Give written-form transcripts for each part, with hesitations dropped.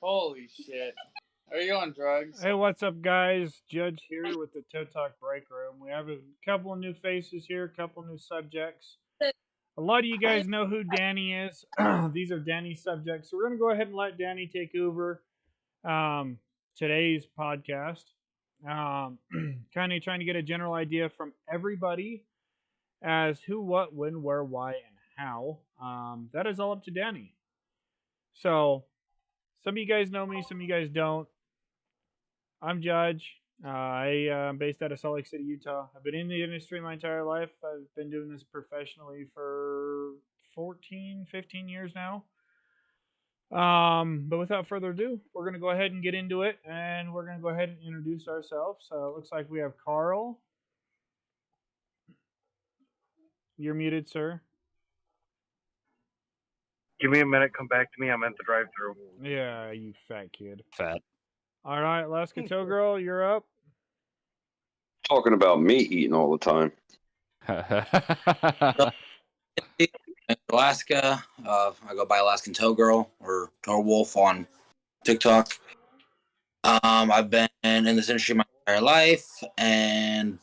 Holy shit. Are you on drugs? Hey, what's up, guys? Judge here with the Toe Talk Break Room. We have a couple of new faces here, a couple new subjects. A lot of you guys know who Danny is. These are Danny's subjects. So we're going to go ahead and let Danny take over today's podcast. Kind of trying to get a general idea from everybody as who, what, when, where, why, and how. That is all up to Danny. So some of you guys know me, some of you guys don't. I'm Judge. I'm based out of Salt Lake City, Utah. I've been in the industry my entire life. I've been doing this professionally for 14, 15 years now. But without further ado, we're going to go ahead and get into it, and we're going to go ahead and introduce ourselves. So it looks like we have Carl. You're muted, sir. Give me a minute. Come back to me. I'm at the drive-thru. Yeah, you fat kid. Fat. All right, Alaska Toe Girl, you're up. Talking about me eating all the time. In Alaska, I go by Alaskan Toe Girl or Toe Wolf on TikTok. I've been in this industry my entire life, and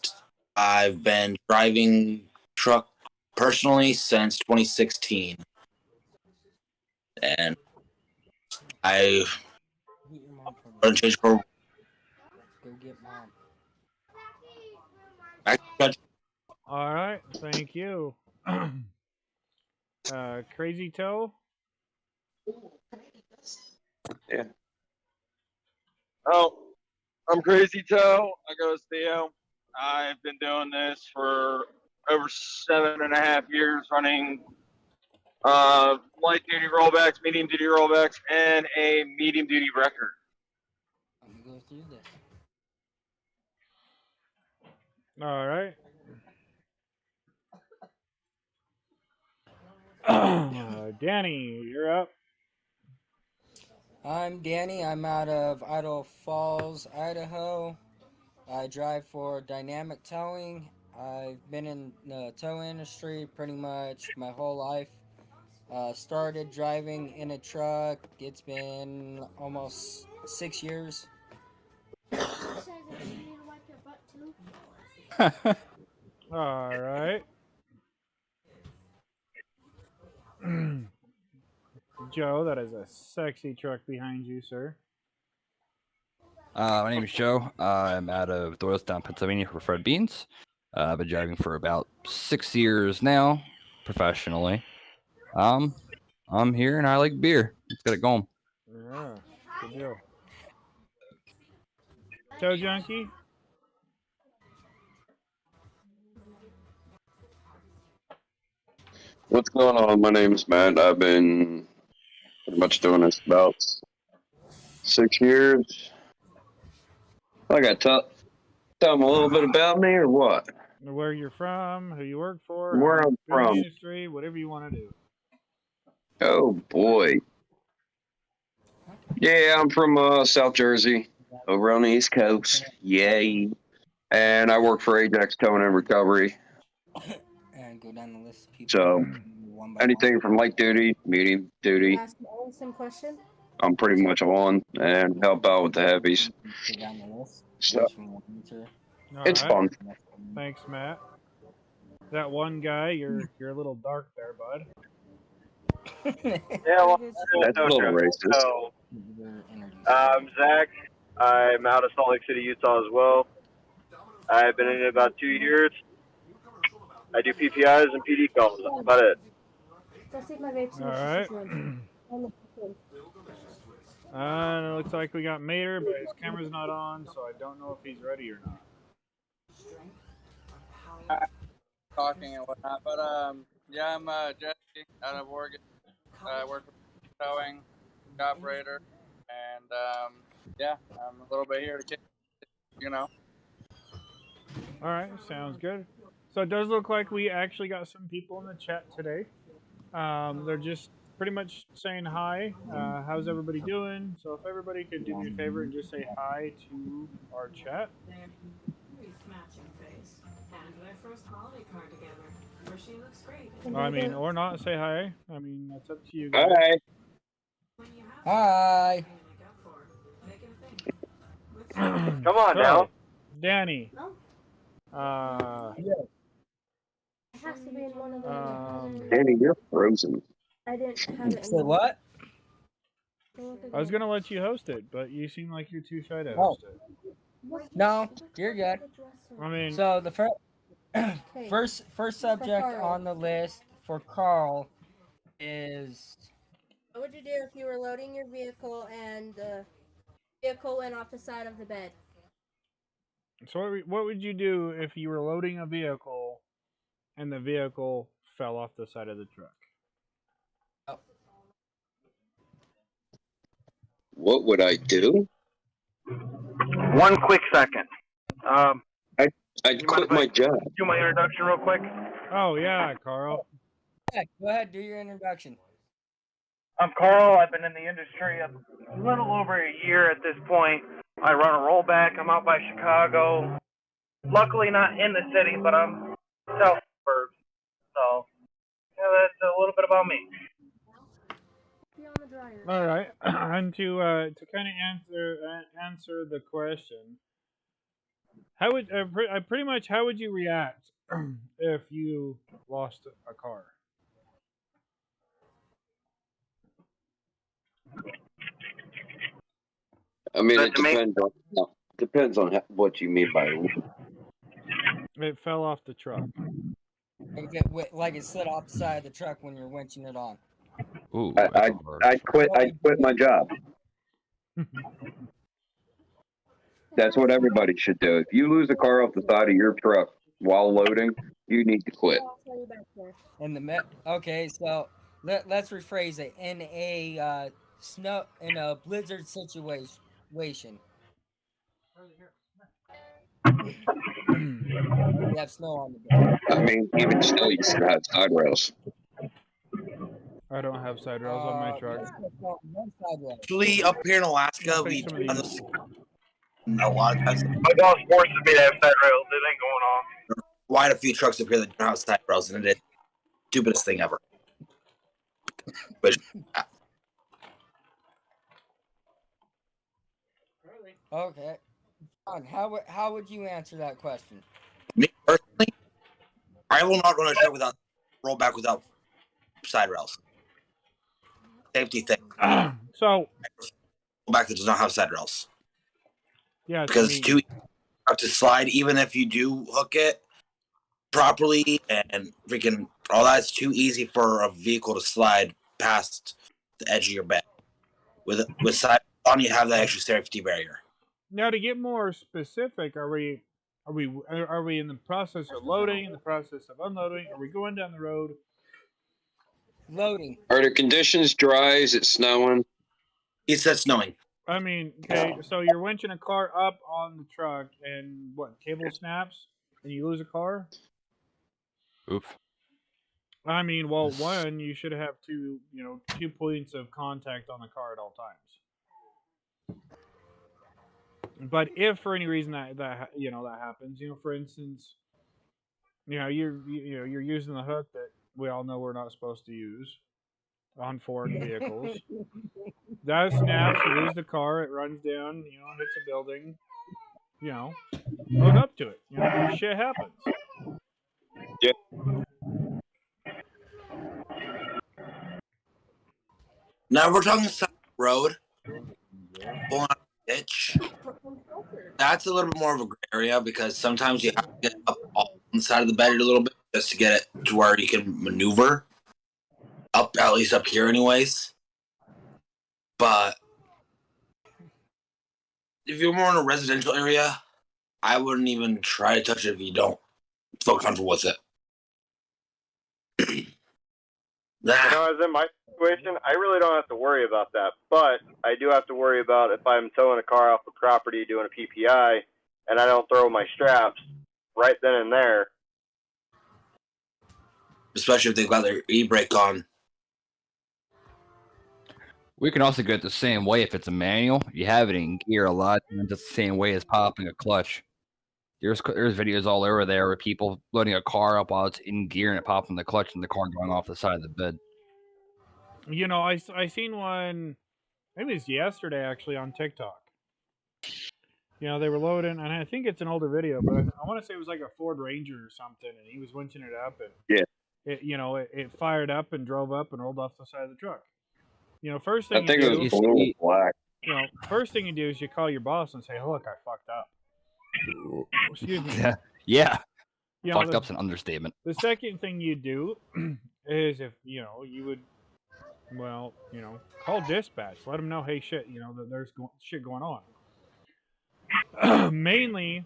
I've been driving truck personally since 2016. And I don't change for. Go get mom. All right, thank you. Crazy Toe. Yeah. Oh, I'm Crazy Toe. I go as Theo. I've been doing this for over 7.5 years, running light duty rollbacks, medium duty rollbacks, and a medium duty record. I'm gonna go through this. All right. Danny, you're up. I'm Danny. I'm out of Idaho Falls, Idaho. I drive for Dynamic Towing. I've been in the tow industry pretty much my whole life. Started driving in a truck. It's been almost 6 years. All right. Joe, that is a sexy truck behind you, sir. My name is Joe. I'm out of Doylestown, Pennsylvania for Fred Beans. I've been driving for about 6 years now, professionally. I'm here and I like beer. Let's get it going. Yeah, good deal. Toe Junkie. What's going on? My name is Matt. I've been pretty much doing this about 6 years. I got to tell them a little bit about me or what? Where you're from, who you work for, Where how I'm you're in the from. industry, whatever you want to do. Oh, boy. Yeah, I'm from South Jersey, over on the East Coast. Yay. And I work for Ajax Towing and Recovery. And go down the list of people. So one by anything from light duty, medium duty, Ask Owen some question. I'm pretty much on and help out with the heavies. Go down the list. So Each one will answer. All it's right. fun. Thanks, Matt. That one guy, you're a little dark there, bud. Yeah, well, That's a little racist. So, I'm Zach. I'm out of Salt Lake City, Utah as well. I've been in it about 2 years. I do PPIs and PD calls. That's about it. Let's take my vape. All right. It looks like we got Mater, but his camera's not on, so I don't know if he's ready or not. Talking and whatnot. But yeah, I'm Jesse out of Oregon. I work with towing operator, and yeah, I'm a little bit here to kick, you know. All right, sounds good. So it does look like we actually got some people in the chat today. They're just pretty much saying hi. How's everybody doing? So if everybody could do me a favor and just say hi to our chat. Matching face. And their first holiday card together, where she looks great. I mean, or not say hi. I mean, that's up to you guys. Hi. Hi. Come on so, now. Danny. No? Yes. It has to be in one of the other. Danny, you're frozen. I didn't have it in Say what? I was gonna let you host it, but you seem like you're too shy to Oh. host it. No, you're good. I mean, So the Okay. first subject Carl. on the list for Carl is What would you do if you were loading your vehicle and the vehicle went off the side of the bed? so what would you do if you were loading a vehicle and the vehicle fell off the side of the truck? What would I do? One quick second. I'd quit my job. Do my introduction real quick. Oh yeah, Carl. yeah, go ahead, do your introduction. I'm Carl. I've been in the industry a little over a year at this point. I run a rollback. I'm out by Chicago. Luckily not in the city, but I'm south suburbs. So, yeah, that's a little bit about me. Be on the dryer. All right, and to kind of answer the question, how would pretty much how would you react if you lost a car? I mean, it depends on what you mean by. It fell off the truck. Like it slid off the side of the truck when you're winching it on. Ooh, I'd quit my job. That's what everybody should do. If you lose a car off the side of your truck while loading, you need to quit. Okay, so let's rephrase it. In a blizzard situation. You have snow on the ground. I mean, even still, you should have side rails. I don't have side rails on my truck. Actually, up here in Alaska, we Some of these. a lot of times. My boss forces me to have side rails. It ain't going on. Quite a few trucks up here that don't have side rails, and it is the stupidest thing ever. But Okay, John, how would you answer that question? me personally, I will not run a truck without rollback without side rails. Safety thing. So Rollback that does not have side rails. yeah, Because it's too easy to slide, even if you do hook it properly and freaking all that's too easy for a vehicle to slide past the edge of your bed. With side on, you have that extra safety barrier. Now to get more specific, are we in the process of loading, in the process of unloading? Are we going down the road? Loading. Are the conditions dry? Is it snowing? He said snowing. I mean, okay, so you're winching a car up on the truck, and what? Cable snaps, and you lose a car. Oof. I mean, well, one, you should have two points of contact on the car at all times. But if for any reason that happens, for instance, you're using the hook that we all know we're not supposed to use on foreign vehicles. That snaps, you lose the car, it runs down, hits a building, own up to it. Shit happens. Yeah. Now we're talking side road, pulling out a ditch. That's a little bit more of a gray area because sometimes you have to get up on the side of the bed a little bit just to get it to where you can maneuver. Up, at least up here, anyways. But if you're more in a residential area, I wouldn't even try to touch it if you don't feel comfortable with it. As in my situation, I really don't have to worry about that. But I do have to worry about if I'm towing a car off the property doing a PPI and I don't throw my straps right then and there. Especially if they've got their e-brake on. We can also get it the same way if it's a manual. You have it in gear a lot, and it's the same way as popping a clutch. There's videos all over there where people loading a car up while it's in gear and it popping the clutch and the car going off the side of the bed. I seen one, maybe it was yesterday actually on TikTok. You know, they were loading, and I think it's an older video, but I want to say it was like a Ford Ranger or something, and he was winching it up, and Yeah. it fired up and drove up and rolled off the side of the truck. You know, first I thing think you it do, was blue and black. you know, first thing you do is you call your boss and say, "Look, I fucked up." Excuse me. Yeah. You know, Fucked up's an understatement. the second thing you do is if you know you would, well, you know, call dispatch, let them know, hey, shit, you know, that there's shit going on. Mainly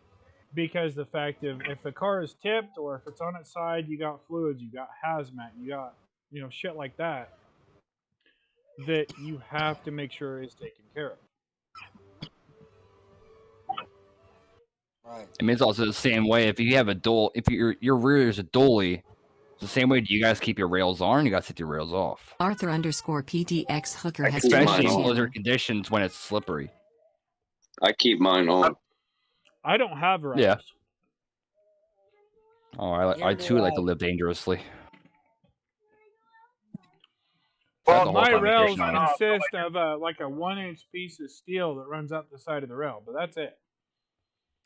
because the fact of if the car is tipped or if it's on its side, you got fluids, you got hazmat, you got, you know, shit like that, that you have to make sure is taken care of. Right. I mean, it's also the same way if you have a if your rear is a dolly, it's the same way. Do you guys keep your rails on? You guys take your rails off. Arthur_PDX Hooker has keep joined Especially the in mine on. blizzard channel. conditions when it's slippery. I keep mine on. I don't have rails. Yeah. Oh, I Here too do like I. to live dangerously. Well, That's the whole My time rails vacation on it. consist of like a 1-inch piece of steel that runs up the side of the rail, but that's it.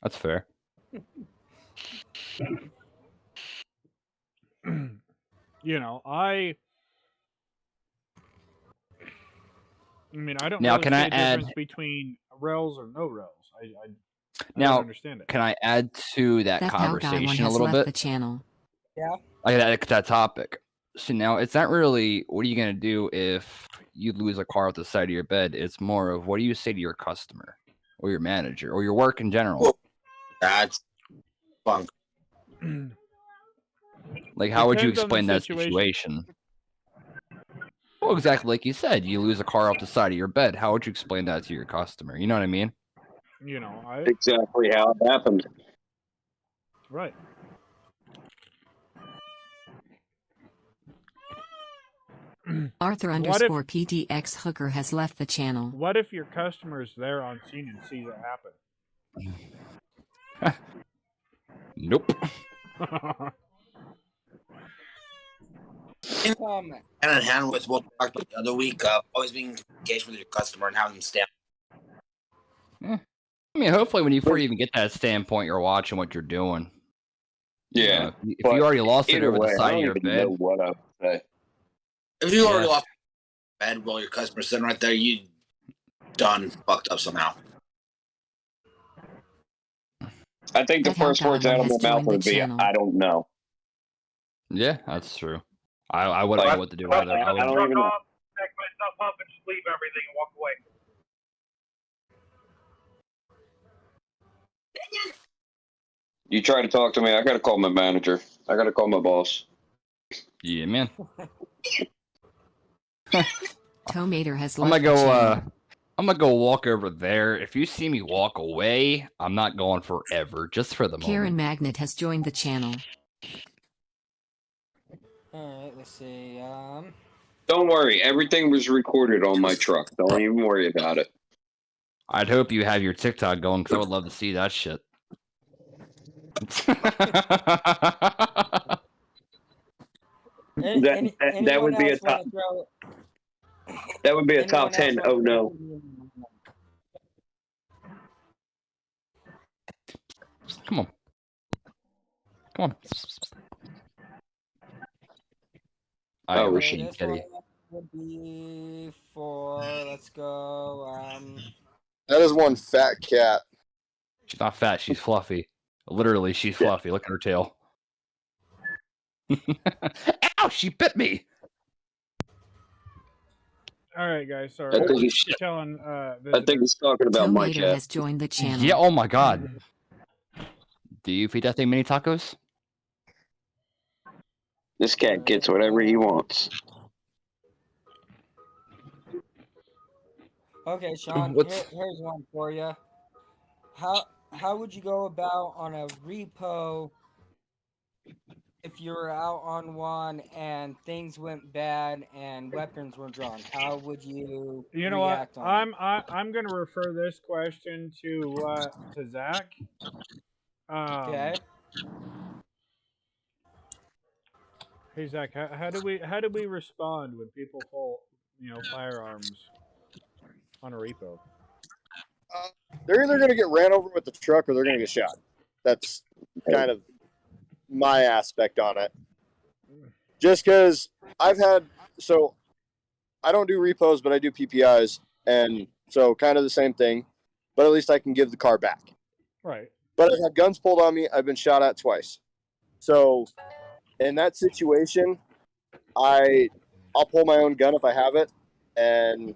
That's fair. You know, I mean, I don't Now, really can see I a add? difference between rails or no rails. I don't Now, understand it. can I add to that That Pow Guy one conversation a has little left bit? the channel. Yeah. Like that topic. So now it's not really what are you gonna do if you lose a car off the side of your bed. It's more of what do you say to your customer or your manager or your work in general. Well, that's fun. Like, how would you Depends on the explain that situation. situation? Well, exactly like you said, you lose a car off the side of your bed. How would you explain that to your customer? You know what I mean? You know, Exactly how it happened. right. Arthur_PDX Hooker has left the channel. What if your customer's there on scene and sees it happen? Nope. Comment. Hand in hand with what we talked about the other week, always being in communication with your customer and having them stand. I mean, hopefully, before you even get that standpoint, you're watching what you're doing. Yeah. If you already lost it over way, the I side don't of your even bed, know what I would say. If you already lost bed while your customer's sitting right there, you done fucked up somehow. I think the That Pow first Guy words one out of has my mouth joined the would be, channel. I don't know. yeah, that's true. I wouldn't know what to do But either. I I don't would, even off, pack my stuff up, and just leave everything and walk away. You try to talk to me, I gotta call my manager. I gotta call my boss. yeah, man. Tomater has I'm left gonna the go. channel. I'm gonna go walk over there. If you see me walk away, I'm not going forever. Just for the Karen moment. Magnet has joined the channel. Alright, let's see. Don't worry, everything was recorded on my truck. Don't even worry about it. I'd hope you have your TikTok going because I would love to see that shit. That would be a top. That would be a top 10. Oh no. Come on. Come on. Oh, Irish Rashid. This kitty. one would be for, let's go, That is one fat cat. She's not fat. She's fluffy. Literally, she's fluffy. Look at her tail. Ow! She bit me. All right, guys. Sorry. I think he's talking about my Tomater cat. has joined the channel. Yeah. Oh my god. Do you feed that thing mini tacos? This cat gets whatever he wants. Okay, Sean, here's one for you. How would you go about on a repo if you were out on one and things went bad and weapons were drawn? How would you You know what? react on it? I'm going to refer this question to Zach. Okay. Hey Zach, how do we respond when people pull firearms on a repo? they're either going to get ran over with the truck or they're going to get shot. That's kind of my aspect on it. Just because I don't do repos, but I do PPIs, and so kind of the same thing, but at least I can give the car back. Right. But I've had guns pulled on me. I've been shot at twice. So in that situation, I'll pull my own gun if I have it, and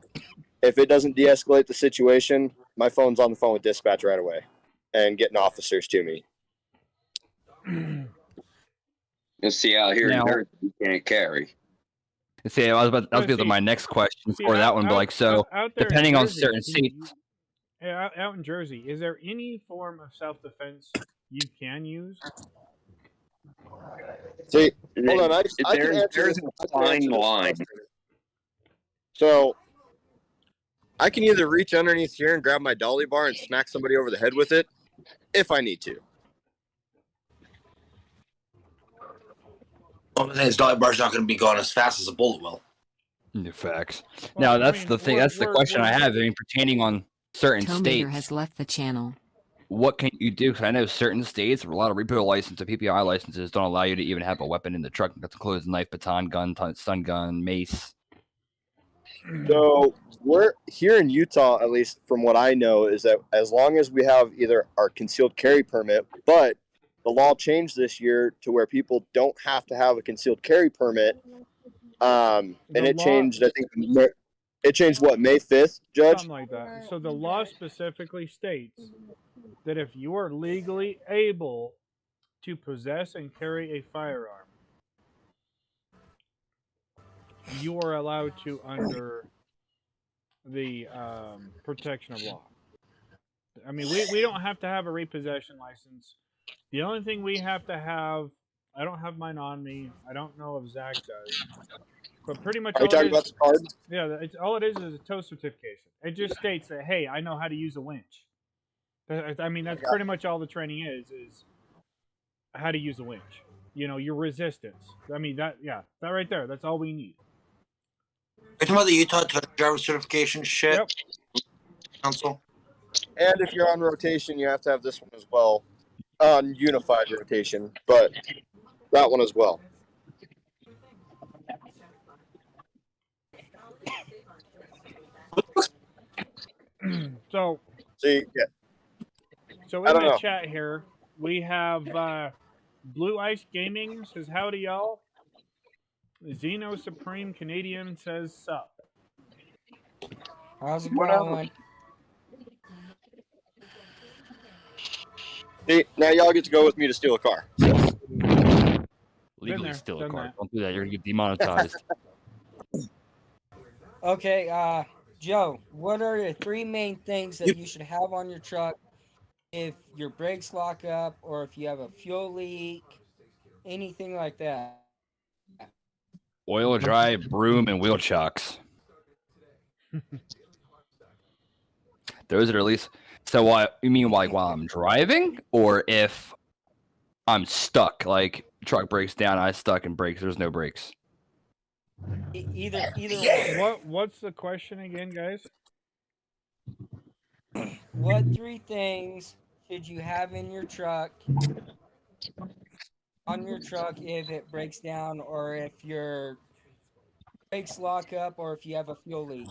if it doesn't de-escalate the situation, my phone's on the phone with dispatch right away and getting officers to me. And see, out here Now- in Jersey, you can't carry. See, I was about Well, to be see- my next question See, for that one, but like, so out there in depending on Jersey, certain can you- states, out in Jersey, is there any form of self-defense you can use? See, hold on. I can There's answer this. a fine line. So I can either reach underneath here and grab my dolly bar and smack somebody over the head with it if I need to. Only thing is, dolly bar's not going to be going as fast as a bullet will. facts. Well, Now I that's mean, the thing. we're- That's the we're- question I we're- have. I mean, pertaining on certain Tomater states, has left the channel. what can you do? Because I know certain states, a lot of repo licenses, PPI licenses, don't allow you to even have a weapon in the truck. That's includes knife, baton, gun, stun gun, mace. So we're here in Utah, at least from what I know, is that as long as we have either our concealed carry permit, but the law changed this year to where people don't have to have a concealed carry permit. And The it law- changed, I think, it changed what, May 5th, Judge? Something like that. So the law specifically states that if you are legally able to possess and carry a firearm, you are allowed to under the protection of law. I mean, we don't have to have a repossession license. The only thing we have to have, I don't have mine on me. I don't know if Zach does. But pretty much Are you all talking it about is, the card? yeah, all it is a tow certification. It just states that, hey, I know how to use a winch. I mean, that's pretty much all the training is how to use a winch. You know, your resistance. I mean, that right there. That's all we need. Are you talking about the Utah Truck Driver Certification shit? Yep. Council? And if you're on rotation, you have to have this one as well. On unified rotation, but that one as well. So See, yeah. So I in don't the know. chat here, we have Blue Ice Gaming says, howdy y'all. Xeno Supreme Canadian says, sup. How's it Whatever. going? See, now y'all get to go with me to steal a car. Legally there, steal a done car. that. Don't do that. You're gonna get demonetized. Okay, Joe, what are the three main things that you should have on your truck if your brakes lock up or if you have a fuel leak, anything like that? Oil dry, broom, and wheel chocks. Those are at least. So what you mean, like while I'm driving, or if I'm stuck, like truck breaks down, I stuck and brakes. There's no brakes. Either one. What's the question again, guys? What three things should you have in your truck, on your truck, if it breaks down or if your brakes lock up or if you have a fuel leak?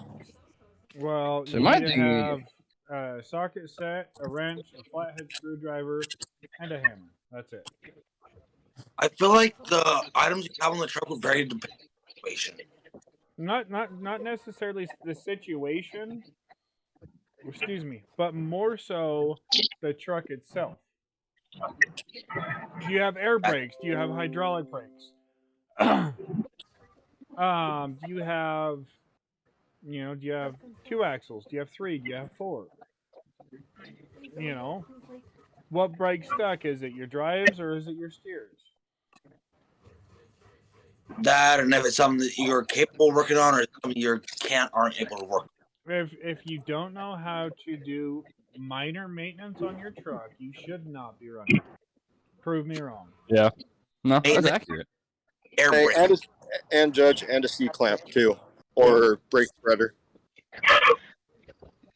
Well, So you my need to thing is- have a socket set, a wrench, a flathead screwdriver, and a hammer. That's it. I feel like the items you have on the truck would vary depending on the situation. Not necessarily the situation, excuse me, but more so the truck itself. Do you have air brakes? Do you have hydraulic brakes? Do you have, do you have 2 axles? Do you have 3? Do you have 4? What brake stuck? Is it your drives or is it your steers? That, and if it's something that you're capable of working on, or something you aren't able to work. If you don't know how to do minor maintenance on your truck, you should not be running. Prove me wrong. Yeah. No, Hey, that's man. accurate. Air Hey, brake. and Judge, and a C clamp too, or brake spreader.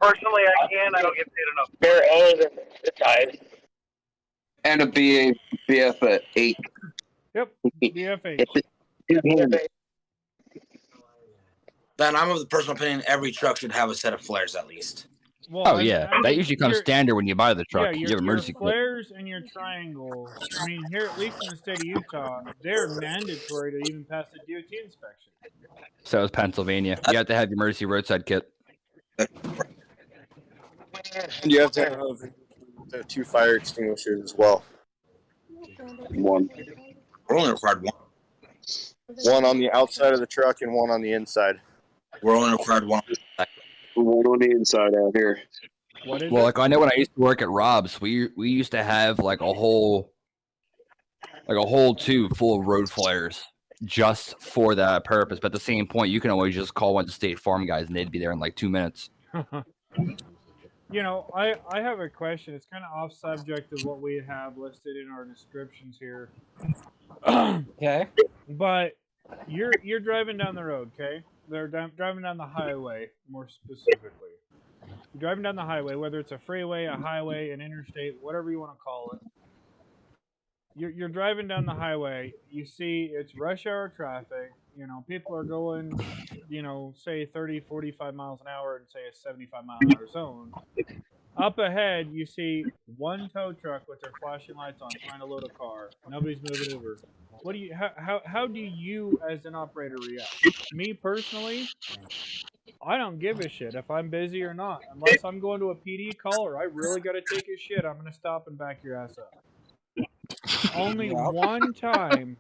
Personally, I can. I don't get paid enough. Bare O's and the ties. And a BF 8. Yep, BFH. Then I'm of the personal opinion every truck should have a set of flares at least. Well, Oh yeah, I mean, that usually comes standard when you buy the truck. Yeah, you have emergency your flares and your triangle. I mean, here at least in the state of Utah, they're mandatory to even pass the DOT inspection. So is Pennsylvania. You have to have your emergency roadside kit. And you have to have the 2 fire extinguishers as well. One. We're only required one. One on the outside of the truck and one on the inside. We're only required one. One on the inside out here. What is well, it? like I know when I used to work at Rob's, we used to have like a whole tube full of road flares just for that purpose. But at the same point, you can always just call one of the State Farm guys and they'd be there in like 2 minutes. You know, I have a question. It's kind of off subject of what we have listed in our descriptions here. Okay. But you're driving down the road, okay? They're driving down the highway, more specifically. You're driving down the highway, whether it's a freeway, a highway, an interstate, whatever you want to call it. You're driving down the highway. You see it's rush hour traffic. You know, people are going, you know, say 30, 45 miles an hour and say a 75 mile an hour zone. Up ahead, you see one tow truck with their flashing lights on trying to load a car. Nobody's moving over. What do you? How do you as an operator react? Me personally, I don't give a shit if I'm busy or not. Unless I'm going to a PD call or I really got to take a shit, I'm gonna stop and back your ass up. Only one time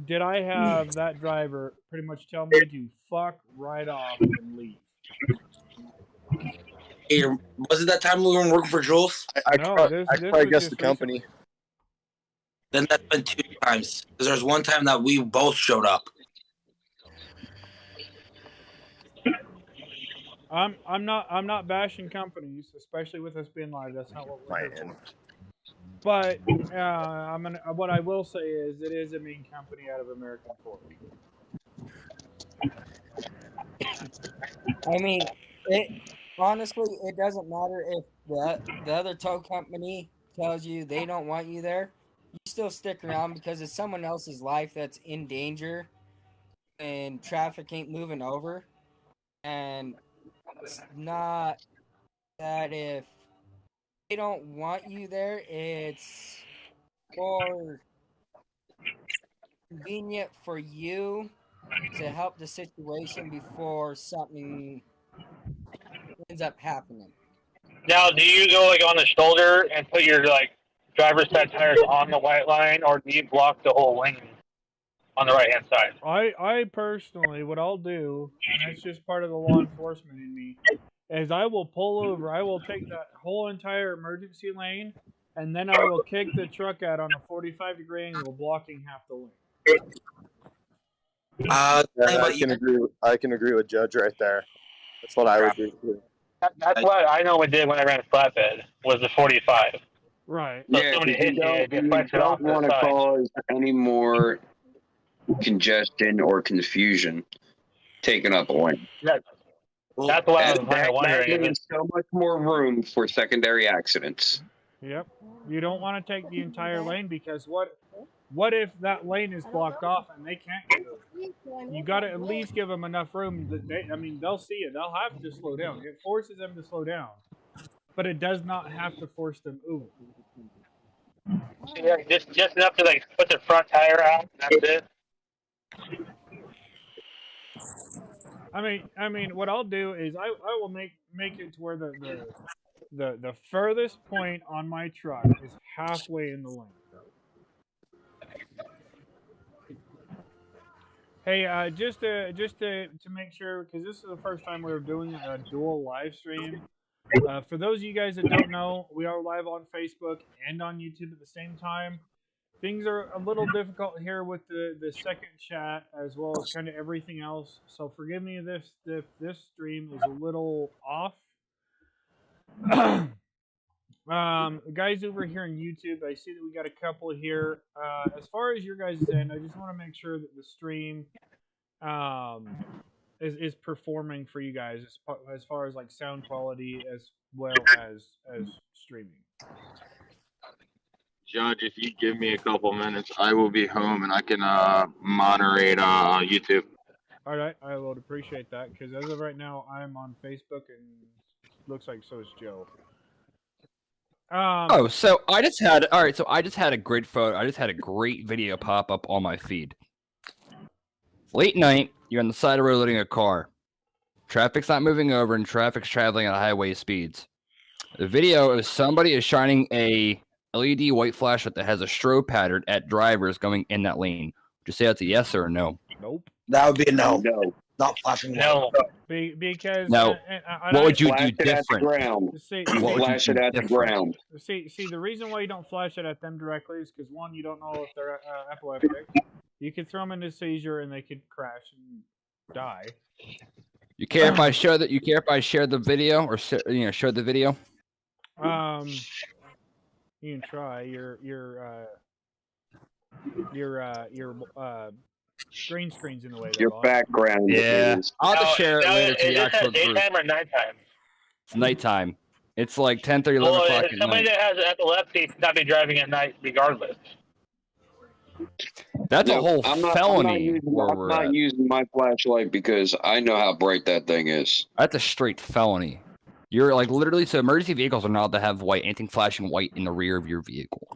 did I have that driver pretty much tell me to fuck right off and leave. Hey, was it that time we were working for Jules? I probably guessed the company. Then that's been 2 times. Because there's one time that we both showed up. I'm not bashing companies, especially with us being live. That's not what we're here for. But what I will say is it is a mean company out of American Fork. I mean, honestly, it doesn't matter if the other tow company tells you they don't want you there. You still stick around because it's someone else's life that's in danger and traffic ain't moving over. And it's not that if they don't want you there, it's more convenient for you to help the situation before something ends up happening. Now, do you go like on the shoulder and put your like driver's side tires on the white line, or do you block the whole lane on the right hand side? I personally, what I'll do, and that's just part of the law enforcement in me, is I will pull over. I will take that whole entire emergency lane, and then I will kick the truck out on a 45-degree angle, blocking half the lane. I can agree with Judge right there. That's what I would do. That's what I normally did when I ran a flatbed, was the 45. Right. So Yeah, somebody hit you don't want to cause any more congestion or confusion taking up a lane. That's what I was kind of wondering. That means so much more room for secondary accidents. Yep. You don't want to take the entire lane because what if that lane is blocked off and they can't get over? You got to at least give them enough room that they'll see it. They'll have to slow down. It forces them to slow down, but it does not have to force them over. Yeah, just enough to like put the front tire out. That's it. I mean, what I'll do is I will make it to where the furthest point on my truck is halfway in the lane. Hey, just to make sure, because this is the first time we're doing a dual live stream. For those of you guys that don't know, we are live on Facebook and on YouTube at the same time. Things are a little difficult here with the second chat as well as kind of everything else. So forgive me if this stream is a little off. Guys over here on YouTube, I see that we got a couple here. As far as your guys' end, I just want to make sure that the stream is performing for you guys as far as like sound quality as well as streaming? Judge, if you give me a couple minutes, I will be home and I can moderate YouTube. All right, I would appreciate that because as of right now, I'm on Facebook and looks like so is Joe. Oh, so I just had I just had a great photo. I just had a great video pop up on my feed. Late night, you're on the side of the road loading a car. Traffic's not moving over, and traffic's traveling at highway speeds. The video is somebody is shining a LED white flashlight that has a strobe pattern at drivers going in that lane. Would you say that's a yes or a no? Nope. That would be a no. No. Not flashing light. No. Because No. What would you Flash do it at the different? ground. See, What would you Flash do it at the different? ground. see, the reason why you don't flash it at them directly is because one, you don't know if they're epileptic. You could throw them into seizure and they could crash and die. You care if I show that? You care if I share the video or show the video? You can try your green screen's in the way. Your background. Yeah, I'll just share it later to the actual group. Daytime or nighttime? It's nighttime. It's like 10:30, 11 Well, o'clock at somebody night. that has epilepsy should not be driving at night, regardless. That's a whole felony. I'm not using my flashlight because I know how bright that thing is. That's a straight felony. You're like literally, so emergency vehicles are not allowed to have anything flashing white in the rear of your vehicle.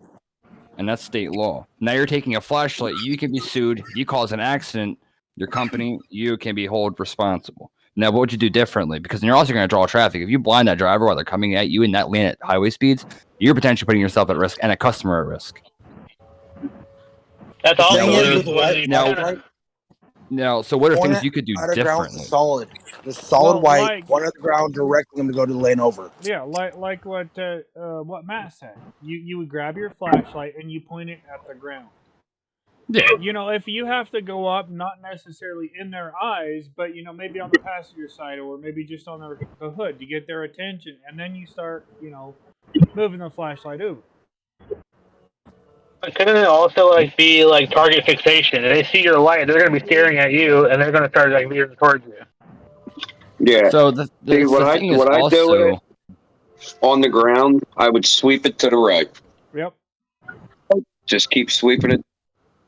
And that's state law. Now you're taking a flashlight, you can be sued. If you cause an accident, your company, you can be held responsible. Now, what would you do differently? Because you're also going to draw traffic. If you blind that driver while they're coming at you in that lane at highway speeds, you're potentially putting yourself at risk and a customer at risk. That's all. Now, so what are things you could do differently? Solid. The solid white, one on the ground, directing them to go to the lane over. Yeah, like what Matt said. You would grab your flashlight and you point it at the ground. Yeah. You know, if you have to go up, not necessarily in their eyes, but maybe on the passenger side or maybe just on the hood to get their attention, and then you start, moving the flashlight over. But couldn't it also be target fixation? If they see your light, they're going to be staring at you, and they're going to start veering towards you. Yeah. So the what I do with it on the ground, I would sweep it to the right. Yep. Just keep sweeping it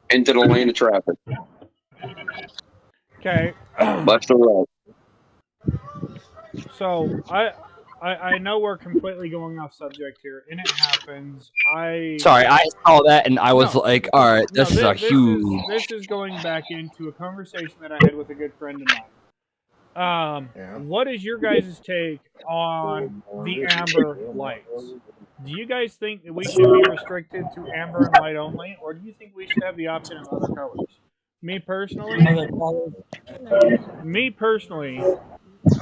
into the lane of traffic. Okay. Left or right. So I know we're completely going off subject here, and it happens. Sorry, I saw that and I was like, all right, this is a huge. This is going back into a conversation that I had with a good friend of mine. What is your guys' take on the amber lights? Do you guys think that we should be restricted to amber and white only, or do you think we should have the option of other colors? Me personally,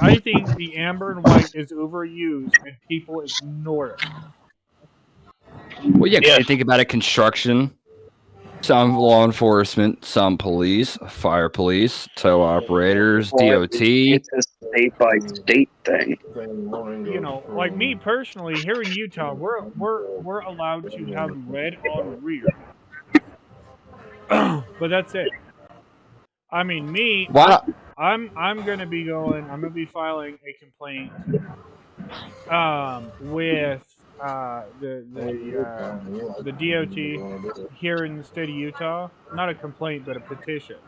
I think the amber and white is overused and people ignore it. Well, yeah, you think about it, construction, some law enforcement, some police, fire police, tow operators, DOT. It's a state-by-state thing. Like me personally, here in Utah, we're allowed to have red on rear. But that's it. I mean, me... Why? I'm gonna be filing a complaint with the DOT here in the state of Utah. Not a complaint, but a petition.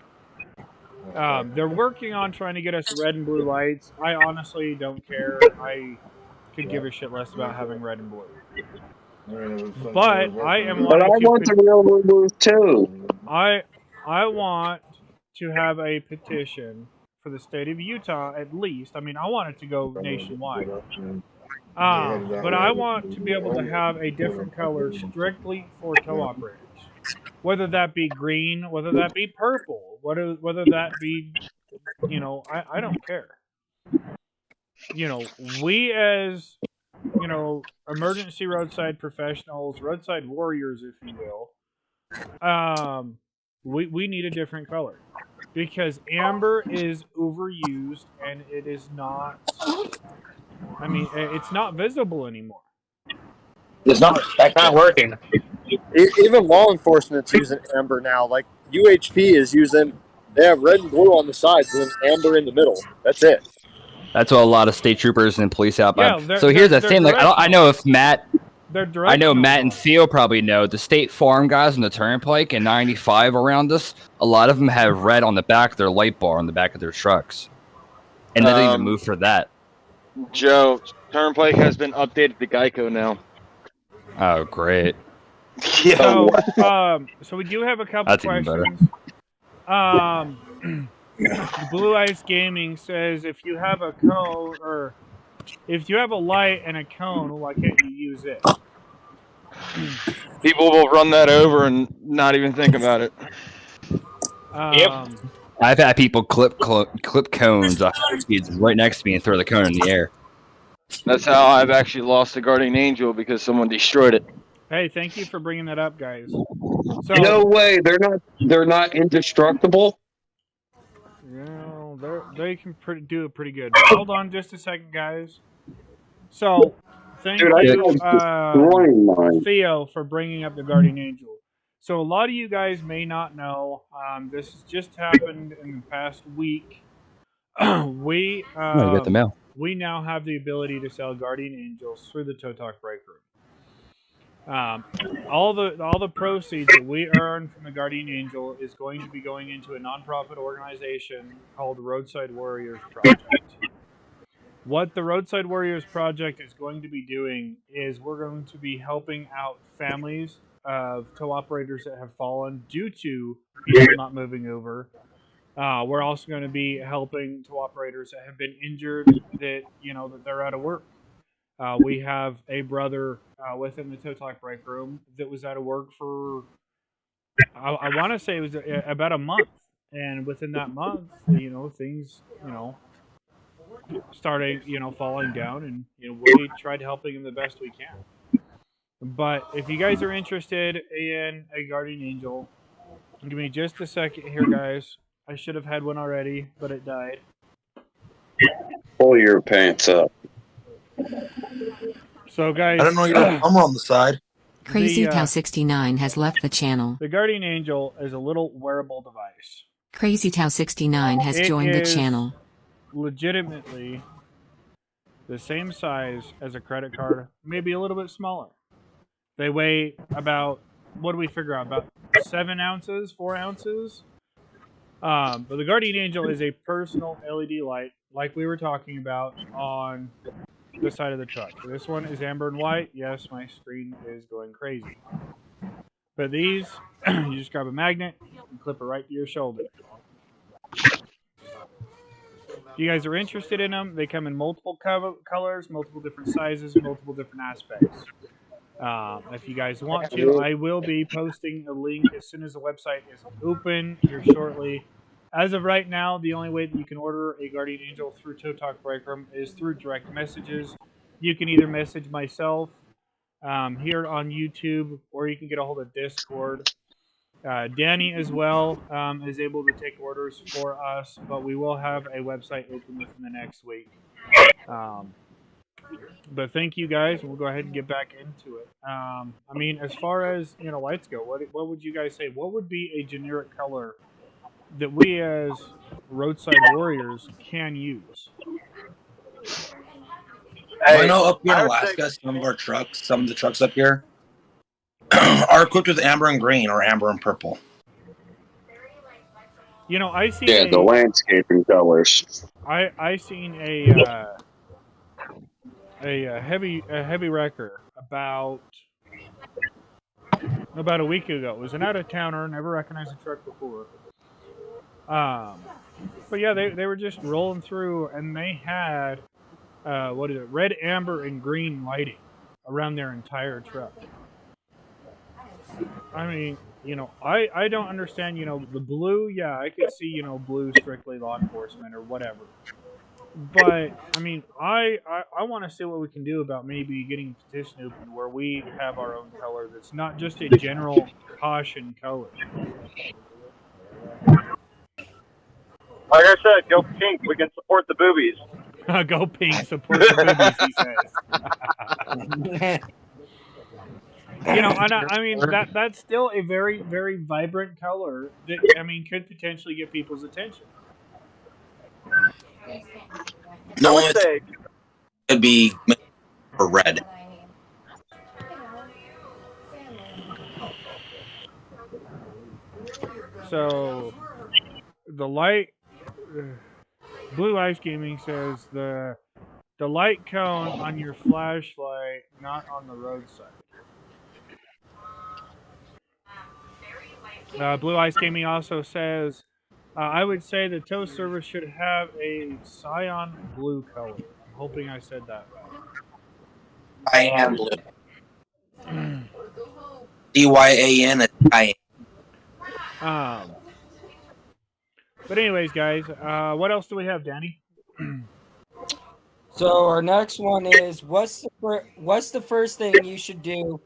They're working on trying to get us red and blue lights. I honestly don't care. I could give a shit less about having red and blue. But I want the real blue too. I want to have a petition for the state of Utah, at least. I mean, I want it to go nationwide. But I want to be able to have a different color strictly for tow operators. Whether that be green, whether that be purple, whether that be, I don't care. We as, emergency roadside professionals, roadside warriors, if you will, we need a different color. Because amber is overused and it is not, it's not visible anymore. It's not working. Even law enforcement's using amber now. Like UHP is using They have red and blue on the sides and then amber in the middle. That's it. That's what a lot of state troopers and police out. Yeah, So here's the thing. Like, I know if Matt, they're I know directional Matt and Theo probably know the State Farm guys on the Turnpike and 95 around us. A lot of them have red on the back of their light bar on the back of their trucks, and they don't even move for that. Joe, Turnpike has been updated to Geico now. Oh, great. So, so we do have a couple That's even better. questions. Blue Ice Gaming says if you have a cone or if you have a light and a cone, why can't you use it? People will run that over and not even think about it. I've had people clip cones off kids right next to me and throw the cone in the air. That's how I've actually lost a guardian angel because someone destroyed it. Hey, thank you for bringing that up, guys. So, No way, they're not indestructible. They can do it pretty good. Hold on just a second, guys. So, thank you, Theo, for bringing up the guardian angel. So a lot of you guys may not know, this has just happened in the past week. We get the mail. We now have the ability to sell guardian angels through the Toe Talk Break Room. All the proceeds that we earn from the guardian angel is going to be going into a nonprofit organization called Roadside Warriors Project. What the Roadside Warriors Project is going to be doing is we're going to be helping out families of tow operators that have fallen due to people not moving over. We're also going to be helping tow operators that have been injured that they're out of work. We have a brother within the Tow Talk Break Room that was out of work for I want to say it was about a month, and within that month, things started falling down, and we tried helping him the best we can. But if you guys are interested in a guardian angel, give me just a second here, guys. I should have had one already, but it died. Pull your pants up. So, guys, I don't know your number on the side. Crazy Cow 69 has left the channel. The guardian angel is a little wearable device. Crazy Cow 69 has joined the channel. Legitimately the same size as a credit card, maybe a little bit smaller. They weigh about, what do we figure out, about 7 ounces, 4 ounces? But the guardian angel is a personal LED light, like we were talking about, on the side of the truck. This one is amber and white. Yes, my screen is going crazy. But these, you just grab a magnet and clip it right to your shoulder. If you guys are interested in them, they come in multiple colors, multiple different sizes, multiple different aspects. If you guys want to, I will be posting a link as soon as the website is open here shortly. As of right now, the only way that you can order a guardian angel through Tow Talk Break Room is through direct messages. You can either message myself here on YouTube, or you can get a hold of Discord. Danny as well is able to take orders for us, but we will have a website open within the next week. But thank you guys. We'll go ahead and get back into it. I mean, as far as lights go, what would you guys say? What would be a generic color that we as roadside warriors can use? I know up here in Alaska, some of the trucks up here are equipped with amber and green or amber and purple. I see. Yeah, the landscaping colors. I seen a heavy wrecker about a week ago. It was an out of towner, never recognized the truck before. But yeah, they were just rolling through, and they had red, amber, and green lighting around their entire truck. I mean, I don't understand, the blue, yeah, I could see, blue strictly law enforcement or whatever. But, I mean, I want to see what we can do about maybe getting a petition open where we have our own color that's not just a general caution color. Like I said, go pink. We can support the boobies. Go pink, support the boobies, he says. And I mean that's still a very very vibrant color that could potentially get people's attention. No, I would it say could be or red. So the light, Blue Ice Gaming says the light cone on your flashlight, not on the roadside. Blue Ice Gaming also says, I would say the tow service should have a cyan blue color. I'm hoping I said that I am blue. right. DYAN is cayenne. But anyways, guys, what else do we have, Danny? So our next one is what's the first thing you should do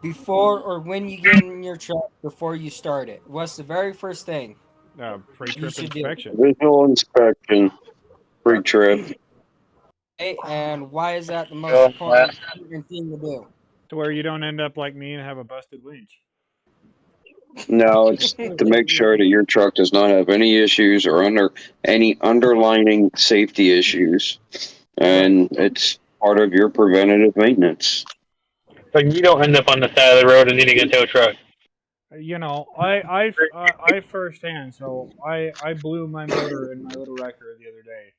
before or when you get in your truck before you start it? What's the very first thing? Pre-trip inspection. Visual inspection. Pre-trip. Okay, and why is that the most important thing to do? To where you don't end up like me and have a busted winch. No, it's to make sure that your truck does not have any issues or any underlining safety issues, and it's part of your preventative maintenance. So you don't end up on the side of the road and need to get tow truck. I firsthand. So I blew my motor in my little wrecker the other day,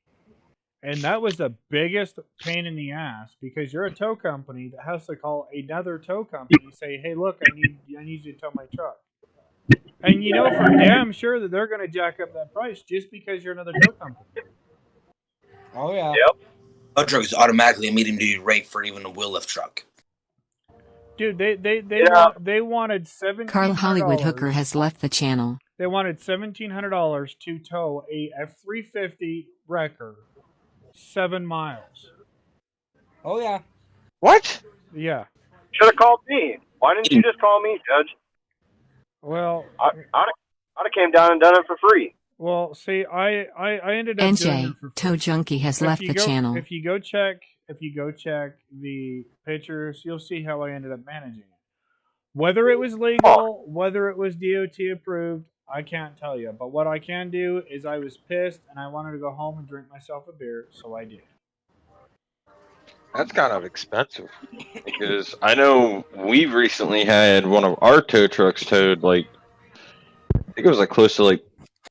and that was the biggest pain in the ass because you're a tow company that has to call another tow company say, hey, look, I need you to tow my truck. And for damn sure that they're going to jack up that price just because you're another tow company. Oh yeah. Yep. Tow truck is automatically a medium duty rate for even a wheel lift truck. Dude, they wanted $1,700. Carl Hollywood Hooker has left the channel. They wanted $1,700 to tow a F-350 wrecker 7 miles. Oh yeah. What? Yeah. Should have called me. Why didn't you just call me, Judge? Well, I'd have came down and done it for free. Well, see, I ended up doing NJ it for free. Tow Junkie has left the channel. If you go check the pictures, you'll see how I ended up managing it. Whether it was legal, whether it was DOT approved, I can't tell you. But what I can do is I was pissed and I wanted to go home and drink myself a beer, so I did. That's kind of expensive because I know we've recently had one of our tow trucks towed I think it was close to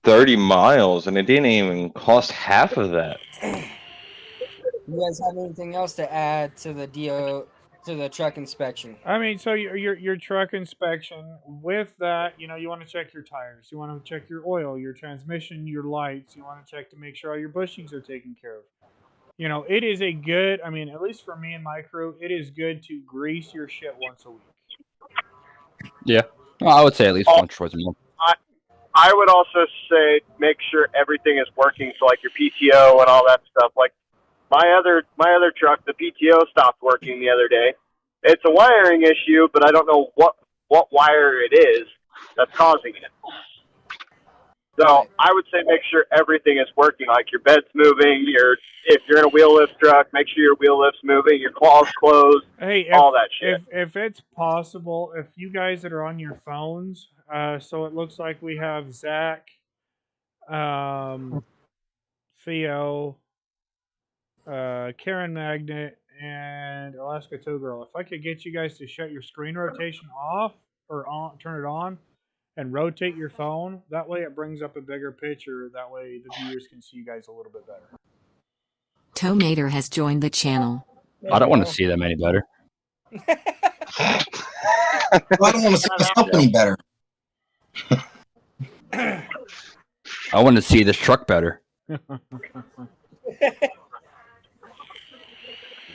30 miles, and it didn't even cost half of that. You guys have anything else to add to the truck inspection? I mean, so your truck inspection, with that, you want to check your tires, you want to check your oil, your transmission, your lights, you want to check to make sure all your bushings are taken care of. It is a good, at least for me and my crew, it is good to grease your shit once a week. Yeah. Well, I would say at least once or twice a month. I would also say make sure everything is working. So your PTO and all that stuff. My other truck, the PTO stopped working the other day. It's a wiring issue, but I don't know what wire it is that's causing it. So I would say make sure everything is working. Your bed's moving. If you're in a wheel lift truck, make sure your wheel lift's moving. Your claw's closed. Hey, all that shit. If it's possible, if you guys that are on your phones, so it looks like we have Zach, Theo, Karen Magnet, and Alaska Tow Girl. If I could get you guys to shut your screen rotation off or on, turn it on, and rotate your phone, that way it brings up a bigger picture. That way the viewers can see you guys a little bit better. Towmater has joined the channel. I don't want to see them any better. I don't want to see myself any better. I want to see this truck better.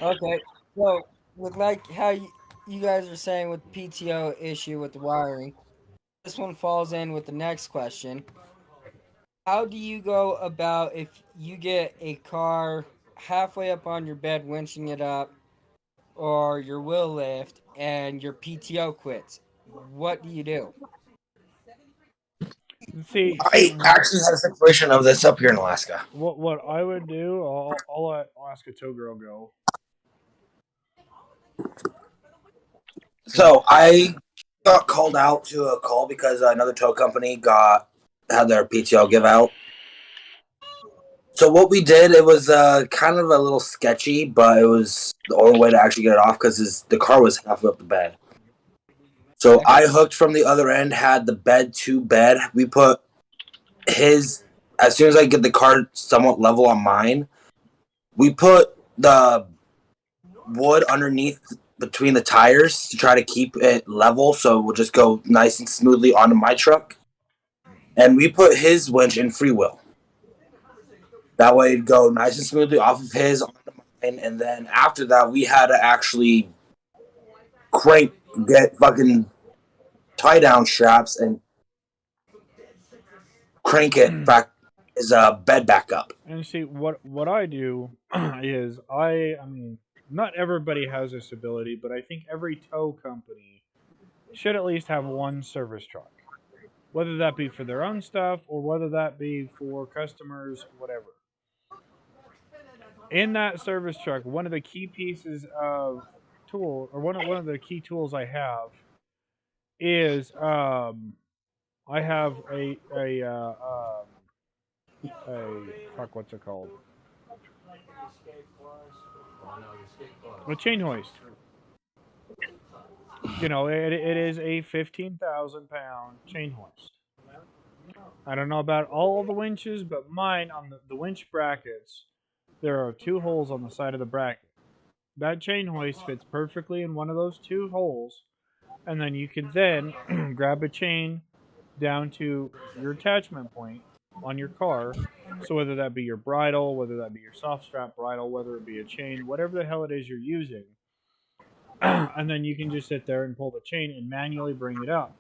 Okay, so with how you guys are saying with PTO issue with the wiring, this one falls in with the next question. How do you go about if you get a car halfway up on your bed winching it up or your wheel lift and your PTO quits? What do you do? See, I actually had a situation of this up here in Alaska. What I would do, I'll let Alaska Tow Girl go. So I got called out to a call because another tow company had their PTO give out. So what we did, it was kind of a little sketchy, but it was the only way to actually get it off because the car was halfway up the bed. So I hooked from the other end, had the bed to bed. We put as soon as I get the car somewhat level on mine, we put the wood underneath between the tires to try to keep it level so it will just go nice and smoothly onto my truck. And we put his winch in freewheel. That way it'd go nice and smoothly off of his onto mine. And then after that, we had to actually get fucking tie down straps and crank it back his bed back up. And see what I do is I mean not everybody has this ability, but I think every tow company should at least have one service truck, whether that be for their own stuff or whether that be for customers, whatever. In that service truck, one of the key pieces of tool, or one of the key tools I have is I have a fuck, what's it called? A chain hoist. You know, it is a 15,000-pound chain hoist. I don't know about all of the winches, but mine on the winch brackets, there are 2 holes on the side of the bracket. That chain hoist fits perfectly in one of those 2 holes, and then you can then grab a chain down to your attachment point on your car. So whether that be your bridle, whether that be your soft strap bridle, whether it be a chain, whatever the hell it is you're using, and then you can just sit there and pull the chain and manually bring it up.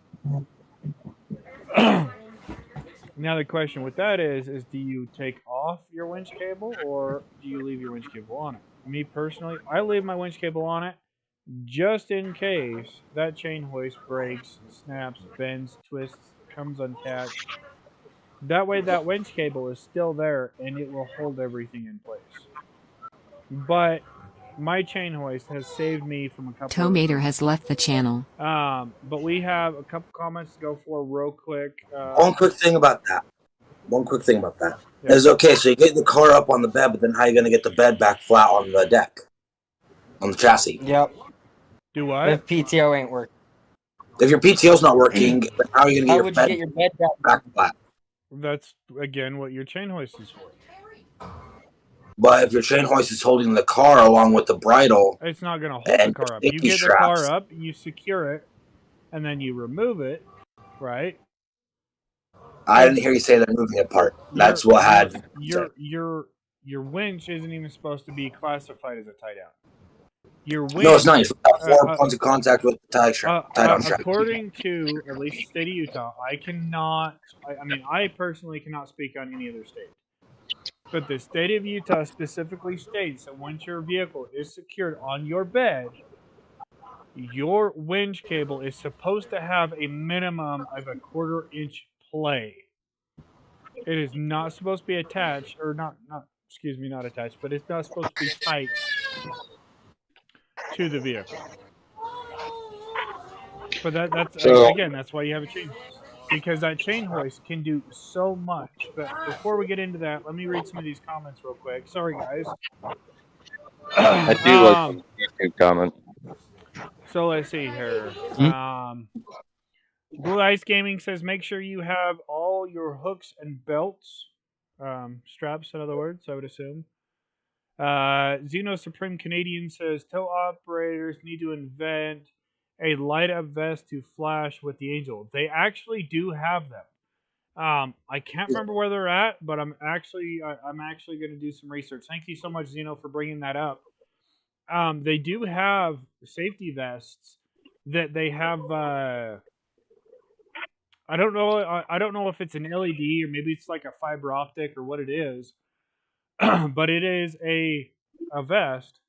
Now the question with that is do you take off your winch cable or do you leave your winch cable on it? Me personally, I leave my winch cable on it just in case that chain hoist breaks, snaps, bends, twists, comes unattached. That way that winch cable is still there and it will hold everything in place. But my chain hoist has saved me from a couple Tomater has left the channel. but we have a couple comments to go for real quick. One quick thing about that. Yeah. Is okay, so you get the car up on the bed, but then how are you going to get the bed back flat on the deck? On the chassis? Yep. Do what? If PTO ain't working. If your PTO's not working, then how are you going to get your bed back flat? That's, again, what your chain hoist is for. But if your chain hoist is holding the car along with the bridle, it's not going to hold the car up. You get the car up, you secure it, and then you remove it, right? I didn't hear you say they're moving it apart. That's what had your winch isn't even supposed to be classified as a tie down. Your winch, no, it's not. You've got 4 points of contact with the tie down strap. According to at least the state of Utah, I cannot. I mean, I personally cannot speak on any other state. But the state of Utah specifically states that once your vehicle is secured on your bed, your winch cable is supposed to have a minimum of a 1/4 inch play. It is not supposed to be attached, or not attached, but it's not supposed to be tight to the vehicle. But that's why you have a chain hoist. Because that chain hoist can do so much. But before we get into that, let me read some of these comments real quick. Sorry, guys. I do like some YouTube comment. So let's see here. Blue Ice Gaming says, make sure you have all your hooks and belts, straps, in other words, I would assume. Xeno Supreme Canadian says, tow operators need to invent a light up vest to flash with the Angel. They actually do have them. I can't remember where they're at, but I'm actually going to do some research. Thank you so much, Xeno, for bringing that up. They do have safety vests that they have. I don't know if it's an LED or maybe it's like a fiber optic or what it is, but it is a vest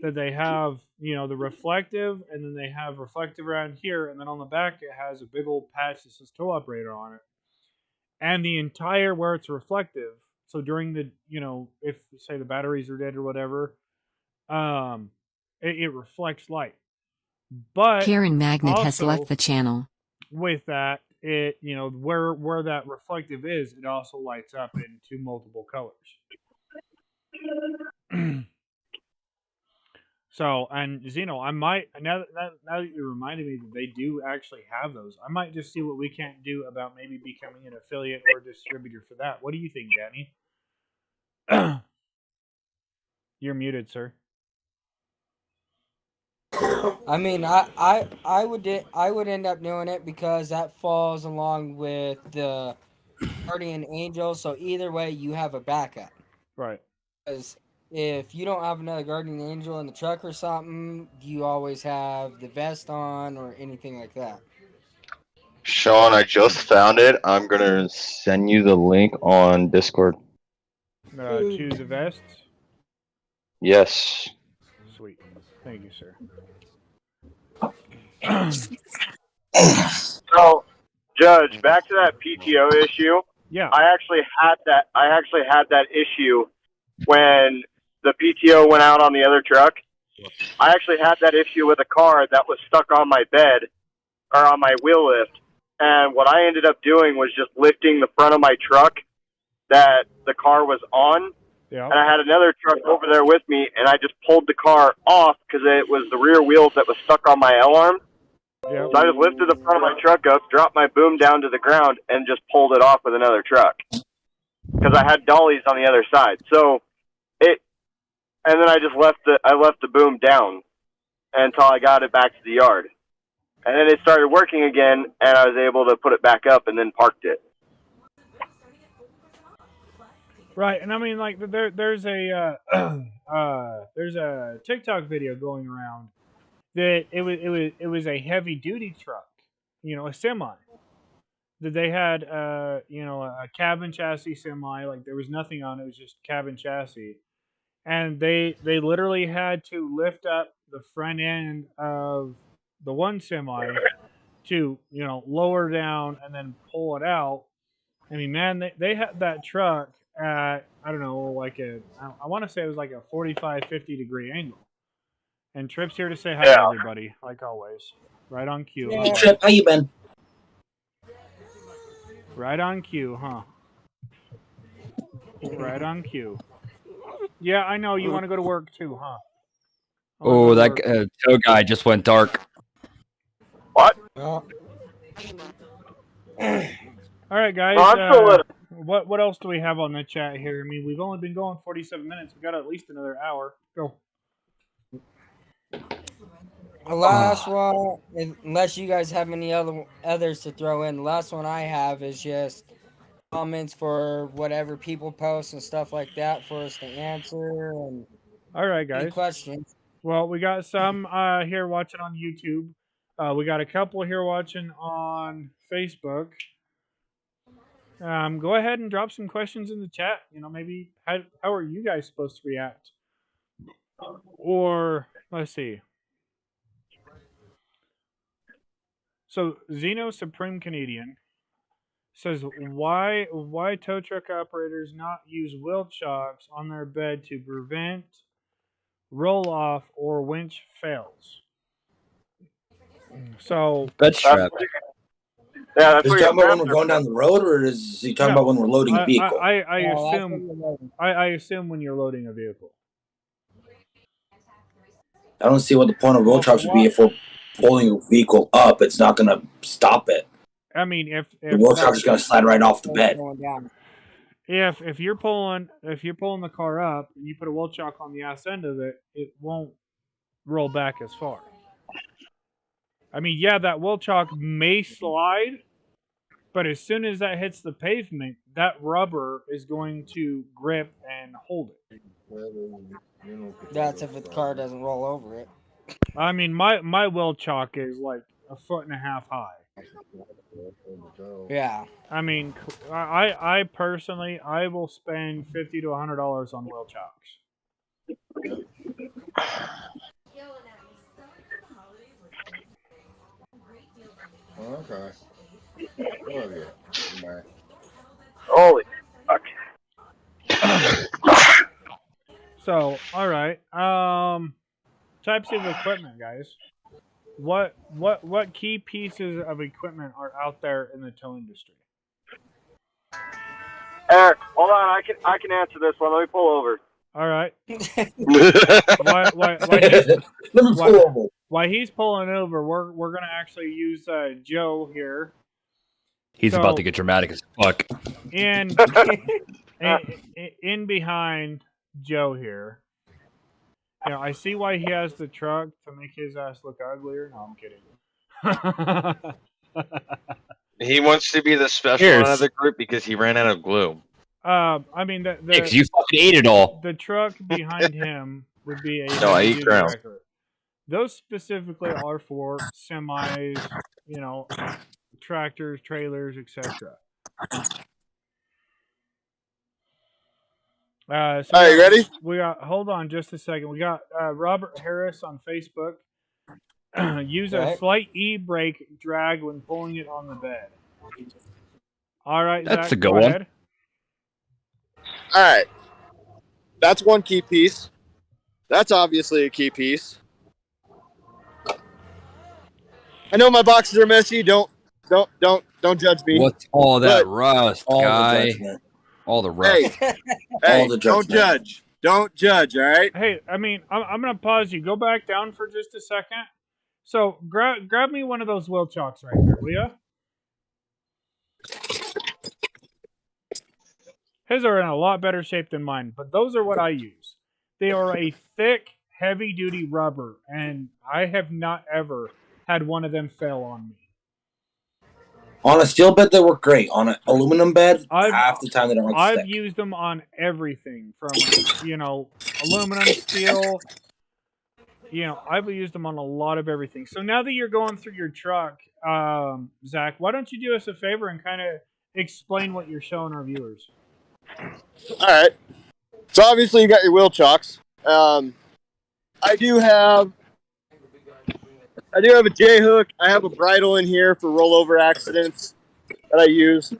that they have, the reflective, and then they have reflective around here, and then on the back it has a big old patch that says tow operator on it. And the entire where it's reflective, so during the, if say the batteries are dead or whatever, it reflects light. But Karen Magnet has also, left the channel. with that, it where that reflective is, it also lights up into multiple colors. So, and Zeno, I might now that you reminded me that they do actually have those, I might just see what we can't do about maybe becoming an affiliate or a distributor for that. What do you think, Danny? You're muted, sir. I mean, I would end up doing it because that falls along with the guardian angel. So either way, you have a backup. Right. Because if you don't have another guardian angel in the truck or something, you always have the vest on or anything like that. Sean, I just found it. I'm gonna send you the link on Discord. To the vests. Yes. Sweet. Thank you, sir. So, Judge, back to that PTO issue. Yeah. I actually had that issue when the PTO went out on the other truck. I actually had that issue with a car that was stuck on my bed or on my wheel lift. And what I ended up doing was just lifting the front of my truck that the car was on. Yeah. And I had another truck over there with me, and I just pulled the car off because it was the rear wheels that was stuck on my L-arm. Yeah. So I just lifted the front of my truck up, dropped my boom down to the ground, and just pulled it off with another truck because I had dollies on the other side. So and then I just left the boom down until I got it back to the yard, and then it started working again, and I was able to put it back up and then parked it. Right, and I mean, like, there's a TikTok video going around that it was a heavy duty truck, a semi that they had, a cabin chassis semi. Like, there was nothing on it; it was just cabin chassis, and they literally had to lift up the front end of the one semi to lower down and then pull it out. I mean, man, they had that truck at, I don't know, like I want to say it was like a 45, 50 degree angle. And Trip's here to say hi to everybody, like always. Right on cue. Hey, Trip, how you been? Right on cue, huh? Right on cue. Yeah, I know, you want to go to work too, huh? Oh, that tow guy just went dark. What? All right, guys. No, what else do we have on the chat here? I mean, we've only been going 47 minutes. We got at least another hour. Go. The last one, unless you guys have any others to throw in, the last one I have is just comments for whatever people post and stuff like that for us to answer and all right, guys. Any questions? Well, we got some here watching on YouTube. We got a couple here watching on Facebook. Go ahead and drop some questions in the chat. Maybe how are you guys supposed to react? Or let's see. So Zeno Supreme Canadian says why tow truck operators not use wheel chocks on their bed to prevent roll off or winch fails. So bed strap. Yeah, that's what talking about when we're going down the road, or is he talking about when we're loading a vehicle? I assume when you're loading a vehicle. I don't see what the point of roll chocks would be if we're pulling a vehicle up. It's not going to stop it. I mean, if the roll chocks are going to slide right off the bed. If you're pulling the car up and you put a wheel chock on the ass end of it, it won't roll back as far. I mean, yeah, that wheel chock may slide, but as soon as that hits the pavement, that rubber is going to grip and hold it. That's if the car doesn't roll over it. I mean, my wheel chock is like 1.5 feet high. Yeah. I mean, I personally, I will spend $50 to $100 on wheel chocks. Okay. Love you. Bye. Holy fuck. So, all right. Types of equipment, guys. what key pieces of equipment are out there in the tow industry? Eric, hold on. I can answer this one. Let me pull over. All right. While he's pulling over, we're gonna actually use Joe here. He's about to get dramatic as fuck. And in behind Joe here. You know, I see why he has the truck to make his ass look uglier. No, I'm kidding. He wants to be the special one of the group because he ran out of glue. I mean, Because you fucking ate it all. The truck behind him would be a No, I eat ground. wrecker. Those specifically are for semis, you know, tractors, trailers, etc. So all right, you ready? We got. Hold on, just a second. We got Robert Harris on Facebook. Use a slight e-brake drag when pulling it on the bed. All right, that's Zach, a good go one. ahead. All right, that's one key piece. That's obviously a key piece. I know my boxes are messy. Don't judge me. What's all that But rust, guy? All the rust. Hey, don't judge. Don't judge. All right. Hey, I mean, I'm gonna pause you. Go back down for just a second. So grab me one of those wheel chocks right there, will ya? His are in a lot better shape than mine, but those are what I use. They are a thick, heavy-duty rubber, and I have not ever had one of them fail on me. On a steel bed, they work great. On an aluminum bed, half the time they don't I've stick. used them on everything from, you know, aluminum, steel. You know, I've used them on a lot of everything. So now that you're going through your truck, Zach, why don't you do us a favor and kind of explain what you're showing our viewers? All right. So obviously you got your wheel chocks. I do have a J hook. I have a bridle in here for rollover accidents that I use.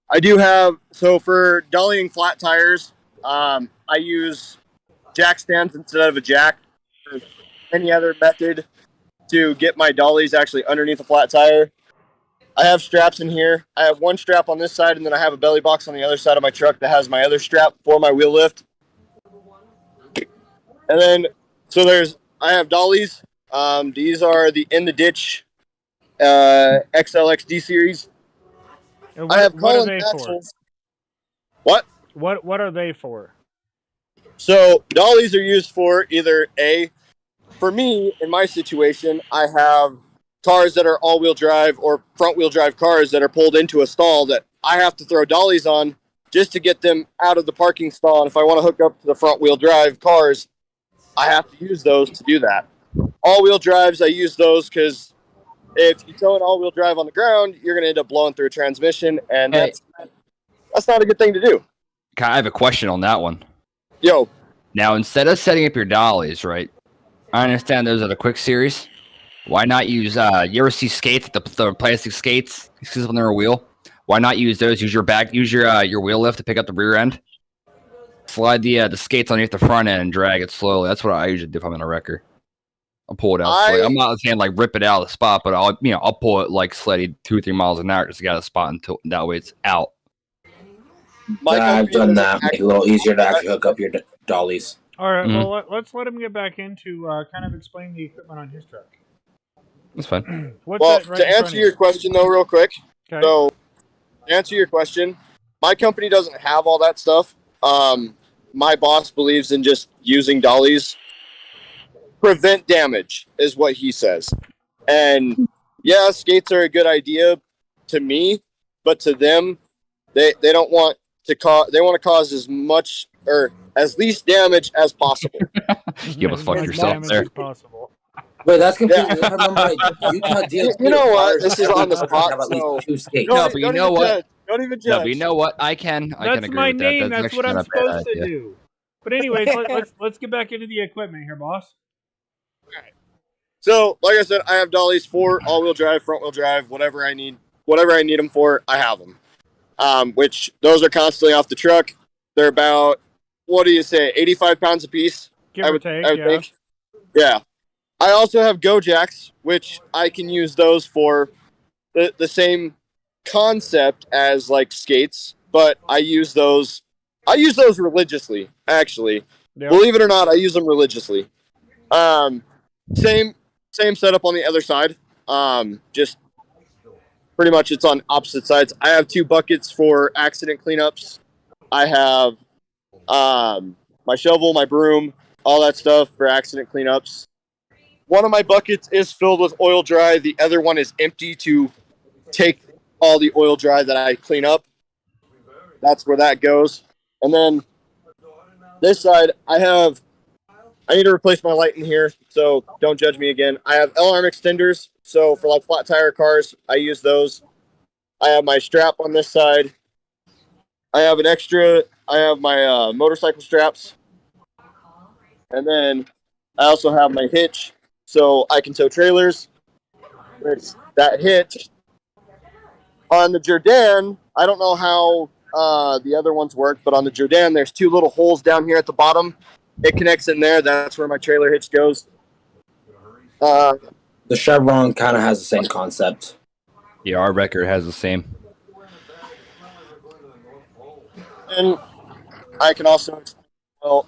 I do have, so for dollying flat tires, I use jack stands instead of a jack or any other method to get my dollies actually underneath a flat tire. I have straps in here. I have one strap on this side, and then I have a belly box on the other side of my truck that has my other strap for my wheel lift. And then, so I have dollies. These are the In the Ditch XLXD series. And I have what are Colin they axles. What? What are they for? So dollies are used for either for me, in my situation, I have cars that are all-wheel drive or front-wheel drive cars that are pulled into a stall that I have to throw dollies on just to get them out of the parking stall. And if I want to hook up to the front-wheel drive cars, I have to use those to do that. All-wheel drives, I use those because if you tow an all-wheel drive on the ground, you're going to end up blowing through a transmission, and that's not a good thing to do. I have a question on that one. Yo. Now, instead of setting up your dollies, right? I understand those are the quick series. Why not use, you ever see skates, the plastic skates, excuse on their wheel? Why not use those? Use your wheel lift to pick up the rear end. Slide the skates underneath the front end and drag it slowly. That's what I usually do if I'm in a wrecker. I'll pull it out slowly. I'm not saying like rip it out of the spot, but I'll pull it like steady 2 or 3 miles an hour just to get out of the spot until that way it's out. I've done that. Make it a little easier to actually hook up your dollies. All right, well, let's let him get back into kind of explain the equipment on his truck. That's fine. To answer your question, though, real quick. Okay. So, to answer your question, my company doesn't have all that stuff. My boss believes in just using dollies. Prevent damage is what he says. And, yeah, skates are a good idea to me, but to them, they don't want to cause. They want to cause as much or as least damage as possible. You almost fucked yourself there. Wait, that's confusing. I remember Utah deals. You know what? This is on the spot. So No, but you know what? Don't even judge. No, but you know what? I can agree my with name. that. That's what I'm actually not a bad supposed to idea. do. But anyways, let's get back into the equipment here, boss. Alright. So, like I said, I have dollies for all-wheel drive, front-wheel drive, whatever I need them for, I have them. Which those are constantly off the truck. They're about, what do you say, 85 pounds a piece? Give or take, yeah. think. Yeah. I also have Go Jacks, which I can use those for the same concept as like skates, but I use those religiously, actually. Yep. Believe it or not, I use them religiously. Same setup on the other side. Just pretty much it's on opposite sides. I have 2 buckets for accident cleanups. I have my shovel, my broom, all that stuff for accident cleanups. One of my buckets is filled with oil dry. The other one is empty to take all the oil dry that I clean up. That's where that goes. And then this side, I need to replace my light in here, so don't judge me again. I have L-arm extenders, so for like flat tire cars, I use those. I have my strap on this side. I have my motorcycle straps. And then I also have my hitch, so I can tow trailers. Which that hitch on the Jordan, I don't know how the other ones work, but on the Jordan, there's 2 little holes down here at the bottom. It connects in there. That's where my trailer hitch goes. The Chevron kind of has the same concept. Yeah, our record has the same. And I can also, well,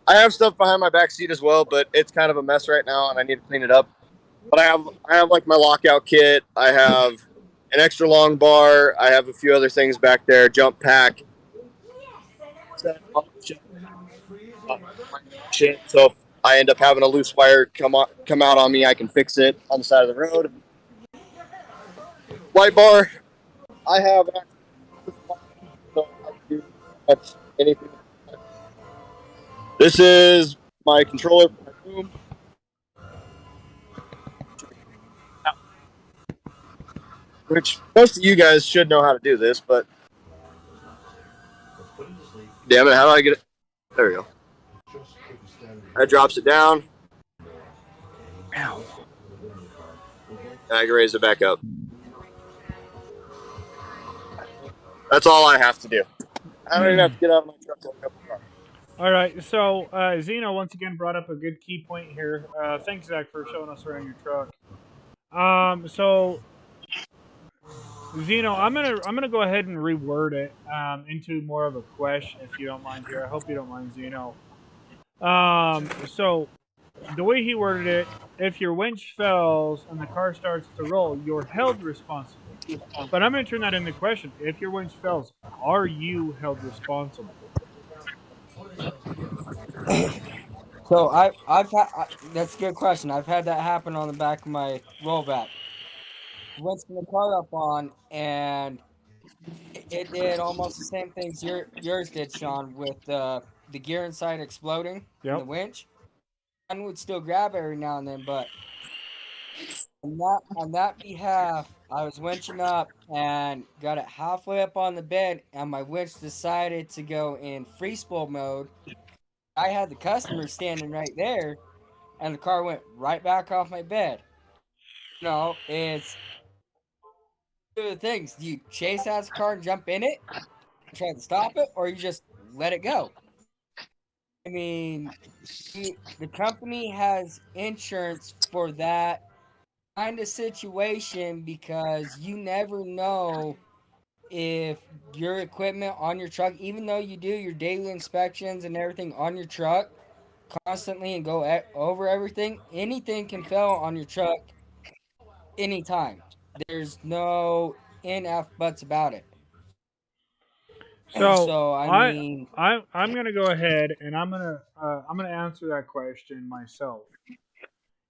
I have stuff behind my back seat as well, but it's kind of a mess right now, and I need to clean it up. But I have like my lockout kit. I have an extra long bar. I have a few other things back there. Jump pack. So if I end up having a loose wire come out on me, I can fix it on the side of the road. Light bar. I have so I can do much anything. This is my controller for my room. Which most of you guys should know how to do this, but damn it, how do I get it? There we go. That drops it down. Ow. And I can raise it back up. That's all I have to do. I don't even have to get out of my truck. All right, so Zeno once again brought up a good key point here. Thanks, Zach, for showing us around your truck. So Zeno, I'm gonna go ahead and reword it into more of a question, if you don't mind here. I hope you don't mind, Zeno. So the way he worded it, if your winch fails and the car starts to roll, you're held responsible. But I'm gonna turn that into a question. If your winch fails, are you held responsible? So I've had that's a good question. I've had that happen on the back of my rollback. Went to the car up on, and it did almost the same things yours did, Sean, with the gear inside exploding in the winch. One would still grab every now and then, but on that behalf, I was winching up and got it halfway up on the bed, and my winch decided to go in free spool mode. I had the customer standing right there, and the car went right back off my bed. You know, it's two of the things. Do you chase out the car and jump in it, and try to stop it, or you just let it go? I mean, the company has insurance for that kind of situation because you never know if your equipment on your truck, even though you do your daily inspections and everything on your truck constantly and go over everything, anything can fail on your truck anytime. There's no in-f buts about it. So I mean, I'm gonna go ahead and I'm gonna answer that question myself.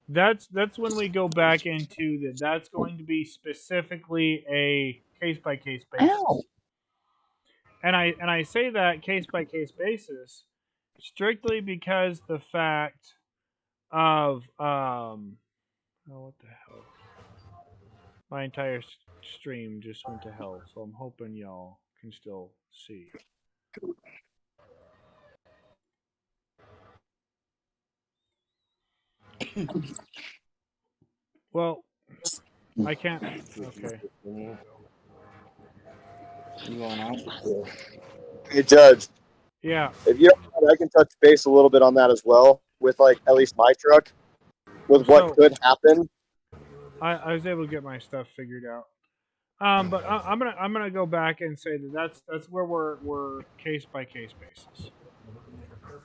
That's when we go back into that. That's going to be specifically a case by case basis. Ow. And I say that case by case basis strictly because the fact of oh, what the hell? My entire stream just went to hell, so I'm hoping y'all can still see. Well, I can't. Okay. You going out? Hey, Judge. Yeah. If you don't mind, I can touch base a little bit on that as well with, like, at least my truck. with what could happen. I was able to get my stuff figured out. But I'm gonna go back and say that's where we're case by case basis,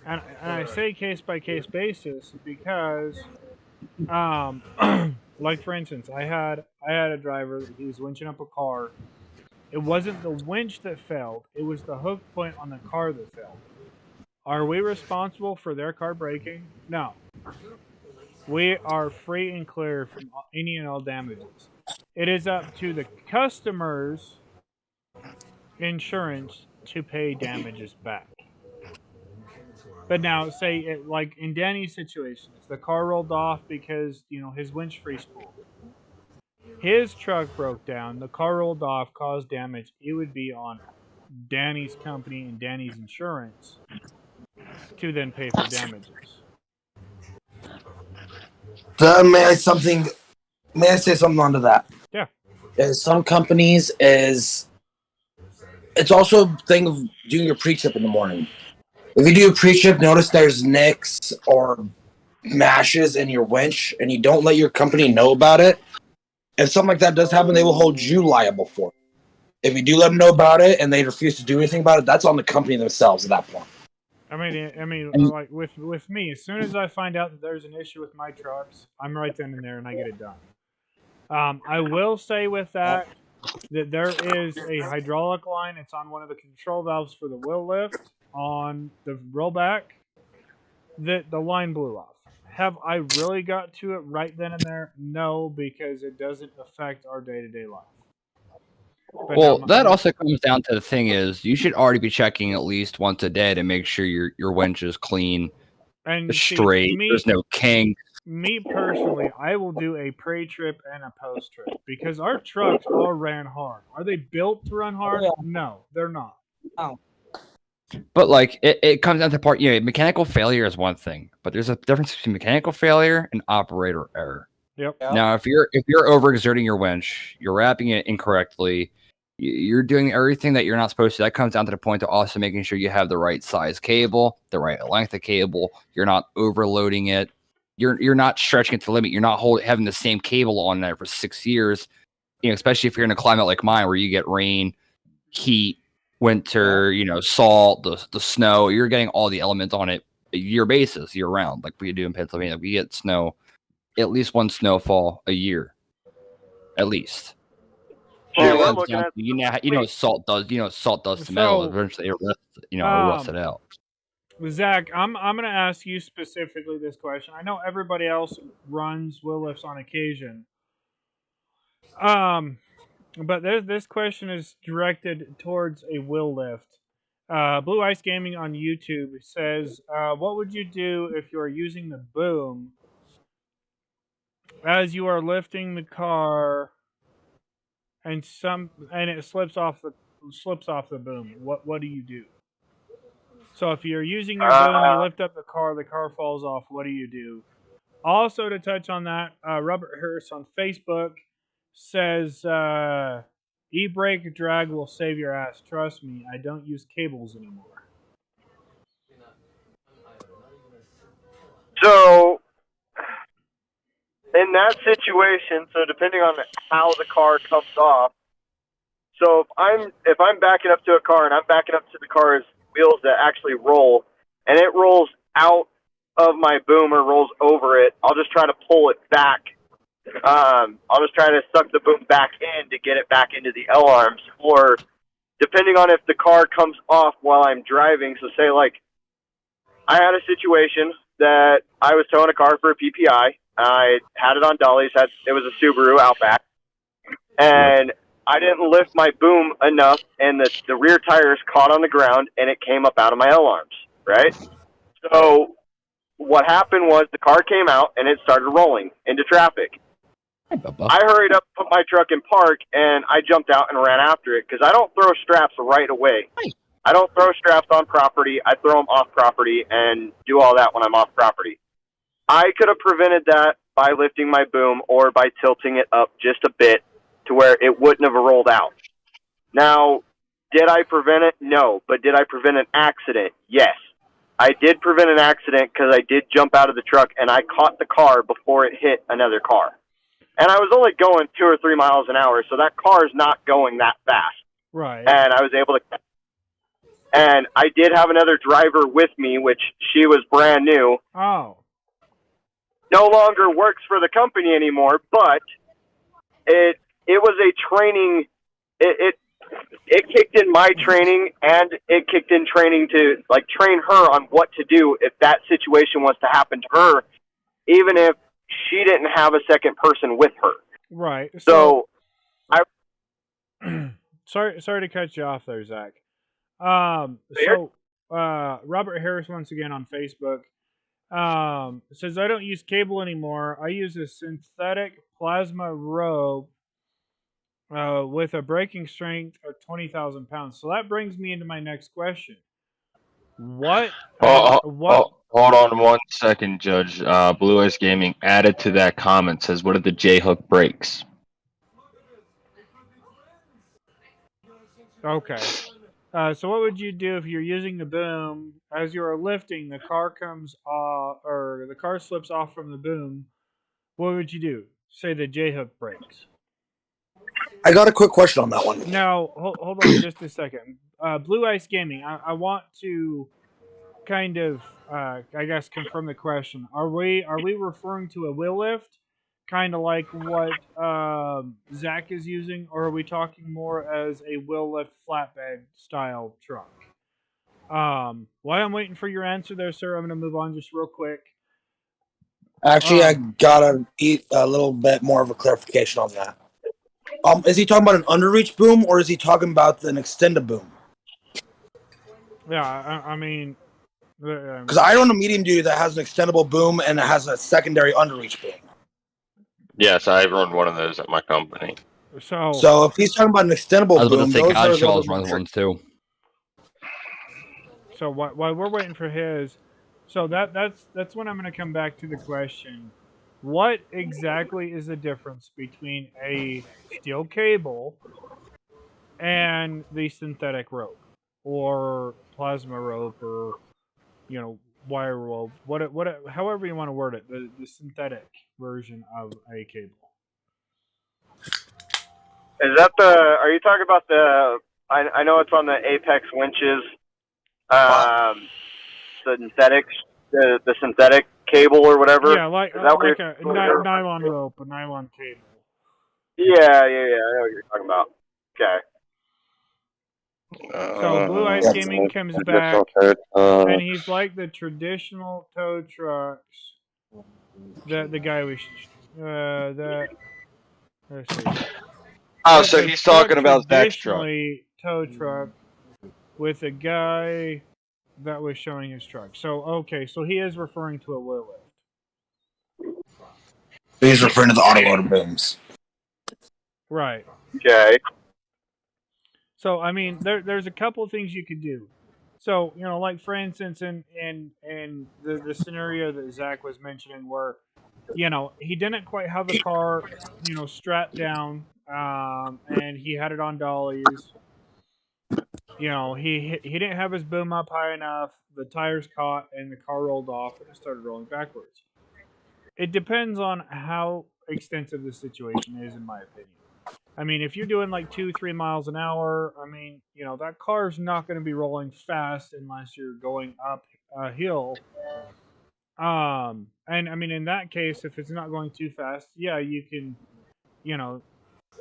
and I say case by case basis because, like for instance, I had a driver. He was winching up a car. It wasn't the winch that failed. It was the hook point on the car that failed. Are we responsible for their car breaking? No. We are free and clear from any and all damages. It is up to the customer's insurance to pay damages back. But now, say it, like in Danny's situation, if the car rolled off because his winch free spooled, his truck broke down, the car rolled off, caused damage. It would be on Danny's company and Danny's insurance to then pay for damages. May I say something onto that? Yeah. Some companies it's also a thing of doing your pre-trip in the morning. If you do a pre-trip, notice there's nicks or mashes in your winch, and you don't let your company know about it. If something like that does happen, they will hold you liable for it. If you do let them know about it and they refuse to do anything about it, that's on the company themselves at that point. I mean, like with me, as soon as I find out that there's an issue with my trucks, I'm right then and there, and I get it done. I will say with that there is a hydraulic line. It's on one of the control valves for the wheel lift on the rollback. That the line blew off. Have I really got to it right then and there? No, because it doesn't affect our day-to-day life. But well, that also comes down to the thing is you should already be checking at least once a day to make sure your winch is clean, and straight. There's no kinks. Me personally, I will do a pre-trip and a post-trip because our trucks all ran hard. Are they built to run hard? Yeah. No, they're not. Oh. But like it comes down to part, mechanical failure is one thing, but there's a difference between mechanical failure and operator error. Yep. Now, if you're overexerting your winch, you're wrapping it incorrectly, you're doing everything that you're not supposed to. That comes down to the point of also making sure you have the right size cable, the right length of cable. You're not overloading it. You're not stretching it to the limit. You're not having the same cable on there for 6 years. Especially if you're in a climate like mine where you get rain, heat, winter, salt, the snow. You're getting all the elements on it year basis, year round, like we do in Pennsylvania. We get snow, at least one snowfall a year, at least. We're looking at salt does. Salt does to metal. Eventually, it rusts it out. Zach, I'm going to ask you specifically this question. I know everybody else runs wheel lifts on occasion. But this question is directed towards a wheel lift. Blue Ice Gaming on YouTube says, what would you do if you are using the boom as you are lifting the car and it slips off the boom? What do you do? So if you're using your boom, you lift up the car falls off, what do you do? Also, to touch on that, Robert Harris on Facebook says, e-brake drag will save your ass. Trust me, I don't use cables anymore. So, in that situation, so depending on how the car comes off, so if I'm backing up to a car and I'm backing up to the car's wheels that actually roll, and it rolls out of my boom or rolls over it, I'll just try to pull it back. I'll just try to suck the boom back in to get it back into the L-arms. Or depending on if the car comes off while I'm driving, so say like I had a situation that I was towing a car for a PPI. I had it on dollies. It was a Subaru Outback. And I didn't lift my boom enough, and the rear tires caught on the ground, and it came up out of my L-arms, right? So what happened was the car came out, and it started rolling into traffic. I hurried up, put my truck in park, and I jumped out and ran after it because I don't throw straps right away. I don't throw straps on property. I throw them off property and do all that when I'm off property. I could have prevented that by lifting my boom or by tilting it up just a bit to where it wouldn't have rolled out. Now, did I prevent it? No. But did I prevent an accident? Yes. I did prevent an accident because I did jump out of the truck and I caught the car before it hit another car. And I was only going 2 or 3 miles an hour, so that car is not going that fast. Right. And I was able to. And I did have another driver with me, which she was brand new. Oh. No longer works for the company anymore, but it was a training. It kicked in my training, and it kicked in training to like train her on what to do if that situation was to happen to her, even if she didn't have a second person with her. Right. So I sorry to cut you off there, Zach. So Robert Harris once again on Facebook says, I don't use cable anymore. I use a synthetic plasma rope with a braking strength of 20,000 pounds. So that brings me into my next question. What? Hold on 1 second, Judge. Blue Ice Gaming added to that comment says, what are the J-hook brakes? Okay. So what would you do if you're using the boom as you are lifting? The car comes off, or the car slips off from the boom. What would you do? Say the J-hook brakes. I got a quick question on that one. Now, hold on just a second. Blue Ice Gaming, I want to kind of, I guess, confirm the question. Are we referring to a wheel lift, kind of like what Zach is using, or are we talking more as a wheel lift flatbed style truck? While I'm waiting for your answer there, sir, I'm going to move on just real quick. Actually, I gotta eat a little bit more of a clarification on that. Is he talking about an underreach boom, or is he talking about an extended boom? Yeah, I mean, because I run a medium duty that has an extendable boom and it has a secondary underreach boom. Yes, I run one of those at my company. So if he's talking about an extendable I was about boom, to say those are a little Godshaw's bit more runs ones too. So while we're waiting for his, so that's when I'm going to come back to the question: what exactly is the difference between a steel cable and the synthetic rope, or plasma rope, or wire rope, however you want to word it, the synthetic version of a cable? Is that are you talking about I know it's on the Apex winches, the synthetic cable or whatever? Yeah, like a nylon rope, a nylon cable. Yeah, I know what you're talking about. Okay. So Blue Ice Gaming comes back, and he's like the traditional tow trucks. The guy was let's see. Oh, so he's talking about Zach's truck. Traditionally tow truck with a guy that was showing his truck. So okay, so he is referring to a wheel lift. He's referring to the autoloader booms. Right. Okay. So I mean, there's a couple of things you could do. So like for instance, in the scenario that Zach was mentioning, where he didn't quite have the car strapped down, and he had it on dollies. He didn't have his boom up high enough. The tires caught, and the car rolled off, and it started rolling backwards. It depends on how extensive the situation is, in my opinion. I mean, if you're doing like 2-3 miles an hour, I mean, that car's not going to be rolling fast unless you're going up a hill. And I mean, in that case, if it's not going too fast, yeah, you can,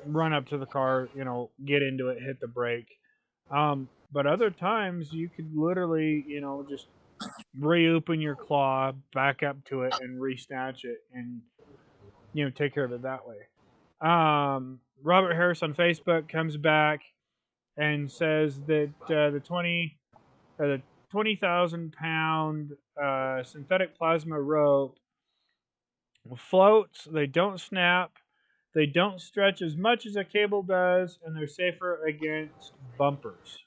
run up to the car, get into it, hit the brake. But other times you could literally, just reopen your claw, back up to it, and re-snatch it, and take care of it that way. Robert Harris on Facebook comes back and says that the 20,000 pound synthetic plasma rope floats. They don't snap. They don't stretch as much as a cable does, and they're safer against bumpers.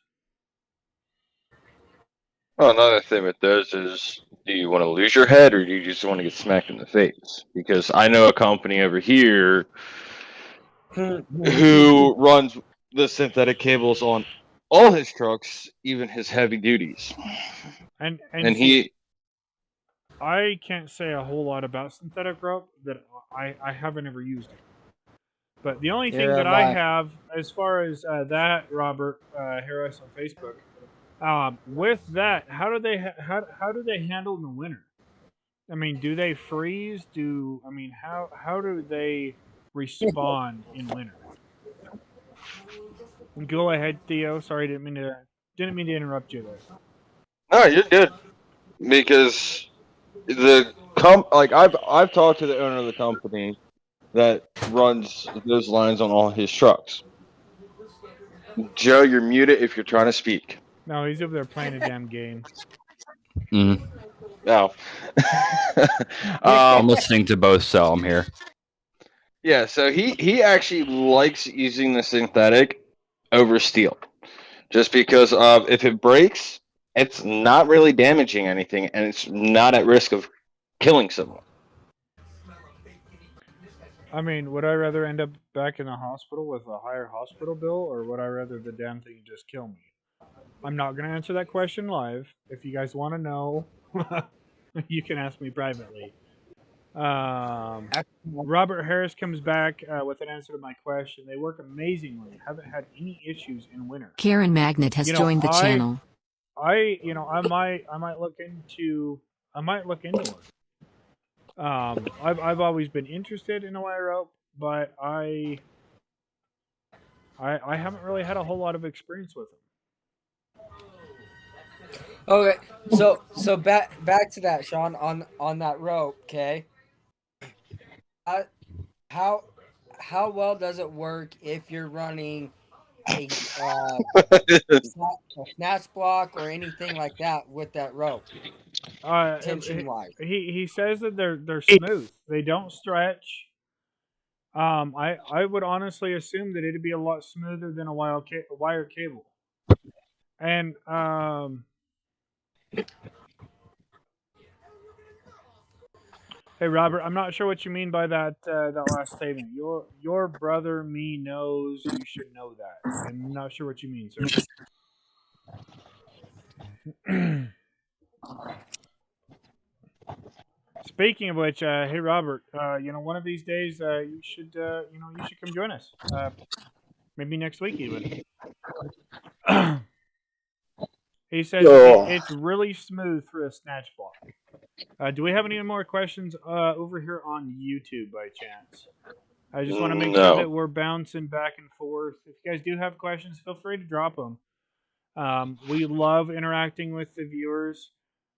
Well, another thing with those is, do you want to lose your head or do you just want to get smacked in the face? Because I know a company over here who runs the synthetic cables on all his trucks, even his heavy duties. And And see, I can't say a whole lot about synthetic rope that I haven't ever used it. But the only thing that I have, as far as that, Robert Harris on Facebook, with that, how do they how do they handle in the winter? I mean, do they freeze? How do they respond in winter? Go ahead, Theo. Sorry, didn't mean to interrupt you there. No, you're good. Because I've talked to the owner of the company that runs those lines on all his trucks. Joe, you're muted if you're trying to speak. No, he's over there playing a damn game. No. I'm listening to both, so I'm here. Yeah, so he actually likes using the synthetic over steel, just because if it breaks, it's not really damaging anything, and it's not at risk of killing someone. I mean, would I rather end up back in the hospital with a higher hospital bill, or would I rather the damn thing just kill me? I'm not going to answer that question live. If you guys want to know, you can ask me privately. Robert Harris comes back with an answer to my question. They work amazingly. Haven't had any issues in winter. Karen Magnet has joined the channel. I might look into it. I've always been interested in a wire rope, but I haven't really had a whole lot of experience with them. Okay, so back to that, Sean, on that rope, okay? How well does it work if you're running a snatch block or anything like that with that rope? Tension-wise. He says that they're smooth. They don't stretch. I would honestly assume that it'd be a lot smoother than a wire cable. And hey Robert, I'm not sure what you mean by that last statement. Your brother me knows you should know that. I'm not sure what you mean, sir. Speaking of which, hey Robert, one of these days you should come join us. Maybe next week even. He says it's really smooth for a snatch block. Do we have any more questions over here on YouTube by chance? I just want to make sure that we're bouncing back and forth. If you guys do have questions, feel free to drop them. We love interacting with the viewers.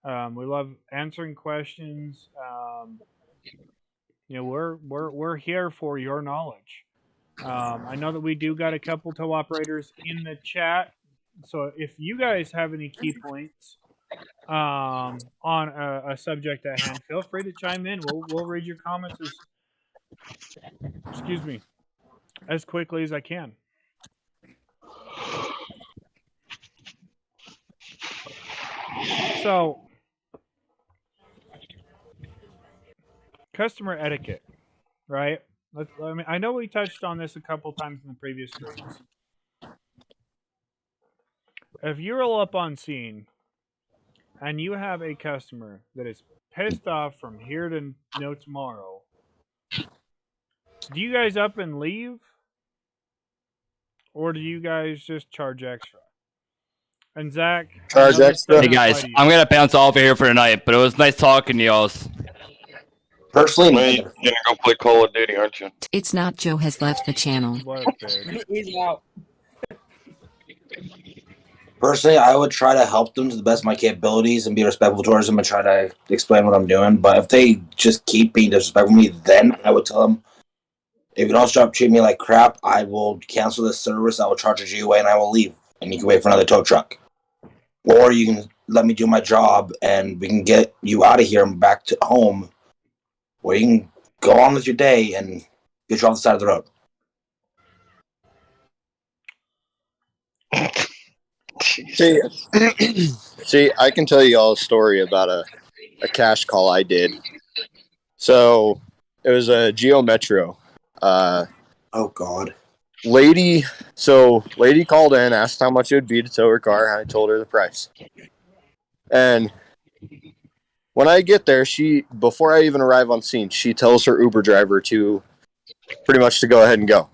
We love answering questions. We're here for your knowledge. I know that we do got a couple tow operators in the chat, so if you guys have any key points on a subject at hand, feel free to chime in. We'll read your comments as quickly as I can. So, customer etiquette, right? I know we touched on this a couple times in the previous streams. If you roll up on scene and you have a customer that is pissed off from here to tomorrow, do you guys up and leave? Or do you guys just charge extra? And Zach, charge extra. Hey guys, I'm gonna bounce off of here for tonight, but it was nice talking to y'all. Personally, you're gonna go play Call of Duty, aren't you? It's not Joe has left the channel. He's out. Personally, I would try to help them to the best of my capabilities and be respectful towards them and try to explain what I'm doing. But if they just keep being disrespectful to me, then I would tell them, if you don't stop treating me like crap, I will cancel this service, I will charge a GOA, and I will leave. And you can wait for another tow truck. Or you can let me do my job, and we can get you out of here and back to home, where you can go on with your day and get you off the side of the road. See, I can tell you all a story about a cash call I did. So it was a Geo Metro. Oh God. lady called in, asked how much it would be to tow her car, and I told her the price. And when I get there, before I even arrive on scene, she tells her Uber driver to pretty much to go ahead and go.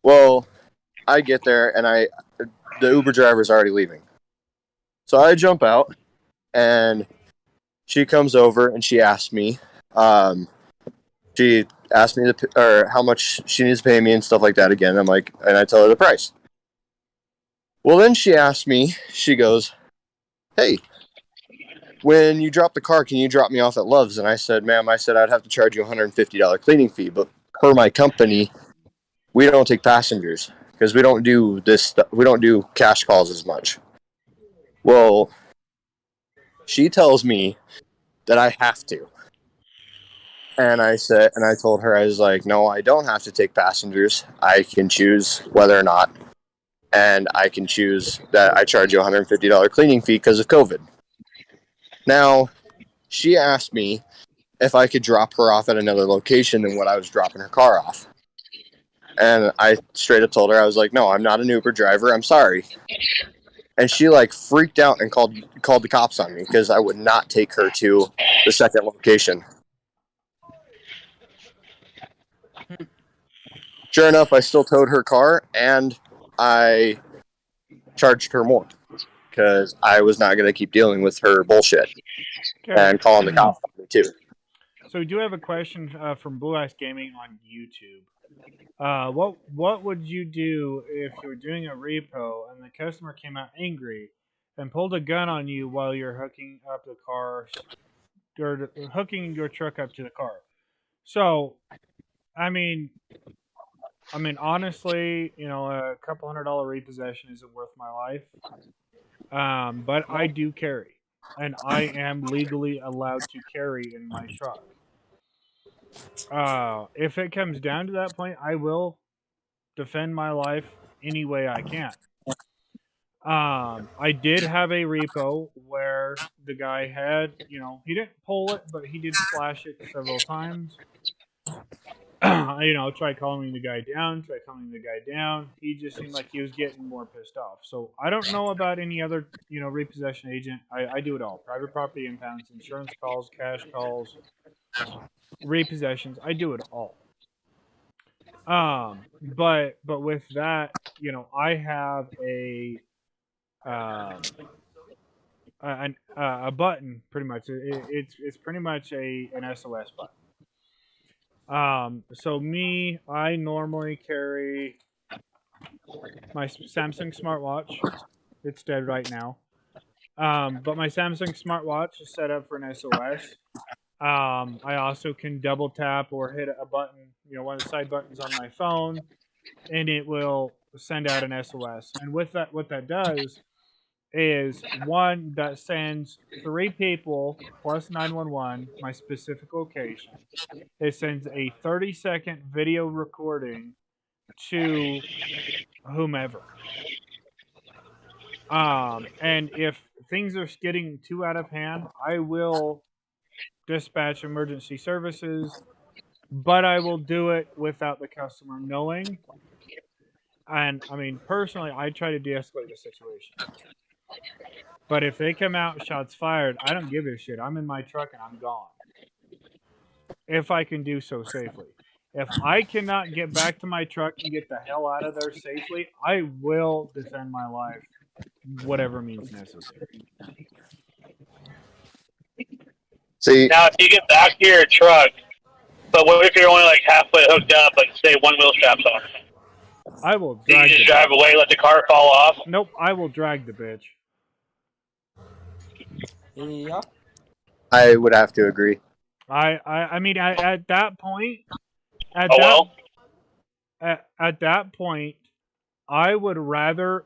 Well, I get there and the Uber driver's already leaving. So I jump out and she comes over and she asks me, how much she needs to pay me and stuff like that again. And I tell her the price. Well, then she asked me, she goes, "Hey, when you drop the car, can you drop me off at Love's?" And I said, "Ma'am, I'd have to charge you a $150 cleaning fee, but per my company, we don't take passengers because we don't do cash calls as much." Well, she tells me that I have to. And I told her, I was like, "No, I don't have to take passengers. I can choose whether or not, and I can choose that I charge you a $150 cleaning fee because of COVID." Now, she asked me if I could drop her off at another location than what I was dropping her car off. And I straight up told her, I was like, "No, I'm not an Uber driver. I'm sorry." And she freaked out and called the cops on me because I would not take her to the second location. Sure enough, I still towed her car and I charged her more because I was not going to keep dealing with her bullshit and calling the cops on me too. So we do have a question from Blue Ice Gaming on YouTube. What would you do if you were doing a repo and the customer came out angry and pulled a gun on you while you're hooking up the car, or hooking your truck up to the car? So, I mean, honestly, a couple $100 repossession isn't worth my life. But I do carry, and I am legally allowed to carry in my truck. If it comes down to that point, I will defend my life any way I can. I did have a repo where the guy had, he didn't pull it, but he did flash it several times. Try calming the guy down. He just seemed like he was getting more pissed off. So I don't know about any other, repossession agent. I do it all. Private property impounds, insurance calls, cash calls, repossessions. I do it all. But with that, I have a button pretty much. It's pretty much an SOS button. So I normally carry my Samsung smartwatch. It's dead right now. But my Samsung smartwatch is set up for an SOS. I also can double tap or hit a button, one of the side buttons on my phone, and it will send out an SOS. And with that, what that does is one that sends 3 people plus 911 my specific location. It sends a 30-second video recording to whomever. And if things are getting too out of hand, I will dispatch emergency services, but I will do it without the customer knowing. And personally, I try to de-escalate the situation. But if they come out shots fired, I don't give a shit. I'm in my truck and I'm gone. If I can do so safely. If I cannot get back to my truck and get the hell out of there safely, I will defend my life, whatever means necessary. See, now if you get back to your truck, but what if you're only halfway hooked up, say one wheel straps on? I will Do you just drive away, let the car fall off? Nope, I will drag the bitch. Yeah. I would have to agree. I mean, at that point, at that point, I would rather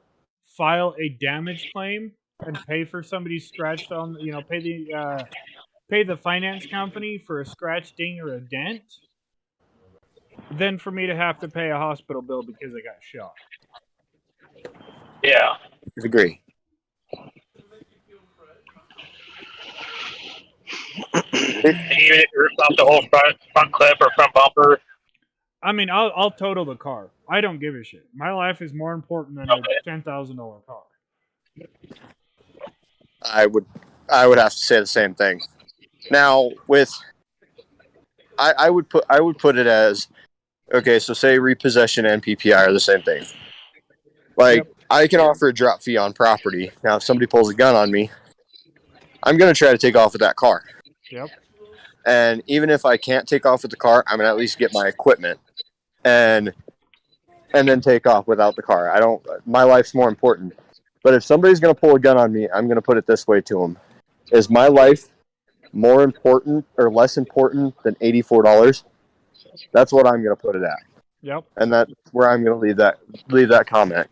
file a damage claim and pay for somebody's scratched on, pay the finance company for a scratch, ding, or a dent, than for me to have to pay a hospital bill because I got shot. Yeah. Agree. Even if you rip off the whole front clip or front bumper? I mean, I'll total the car. I don't give a shit. My life is more important than a $10,000 car. I would have to say the same thing. Now with I would put it as okay. So say repossession and PPI are the same thing. Like Yep. I can offer a drop fee on property. Now if somebody pulls a gun on me, I'm gonna try to take off with that car. Yep. And even if I can't take off with the car, I'm gonna at least get my equipment and then take off without the car. I don't. My life's more important. But if somebody's gonna pull a gun on me, I'm gonna put it this way to them: is my life more important or less important than $84? That's what I'm gonna put it at. Yep. And that's where I'm gonna leave that comment.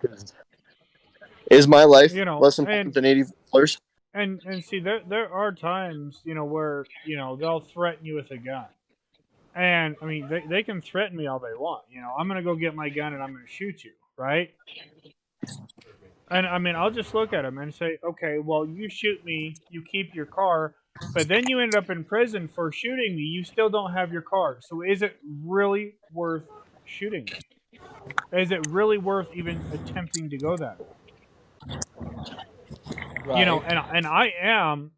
Is my life less important than $84? And see, there are times, where, they'll threaten you with a gun. And, I mean, they can threaten me all they want. I'm going to go get my gun and I'm going to shoot you, right? And, I mean, I'll just look at them and say, okay, well, you shoot me, you keep your car, but then you end up in prison for shooting me. You still don't have your car. So is it really worth shooting me? Is it really worth even attempting to go that way? Right. And I am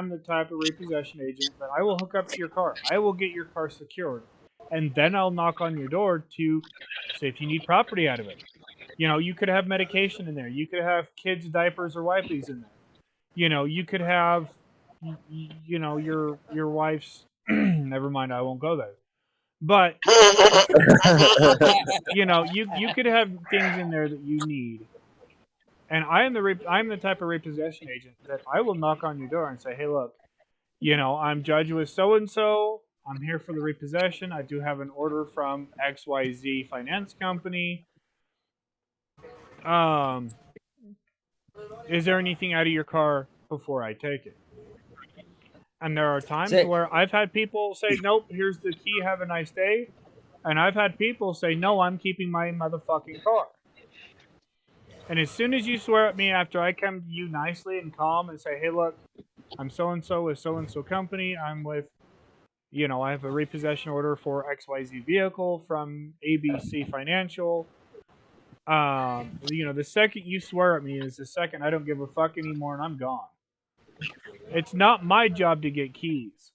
the type of repossession agent that I will hook up to your car. I will get your car secured, and then I'll knock on your door to see if you need property out of it. You could have medication in there. You could have kids' diapers or wipes in there. You could have, your wife's. Never mind, I won't go there. But you could have things in there that you need. And I'm the type of repossession agent that I will knock on your door and say, hey, look, I'm judge with so and so. I'm here for the repossession. I do have an order from XYZ finance company. Is there anything out of your car before I take it? And there are times where I've had people say, nope, here's the key, have a nice day. And I've had people say, no, I'm keeping my motherfucking car. And as soon as you swear at me after I come to you nicely and calm and say, hey, look, I'm so-and-so with so-and-so company. I'm with, I have a repossession order for XYZ vehicle from ABC Financial. The second you swear at me is the second I don't give a fuck anymore and I'm gone. It's not my job to get keys,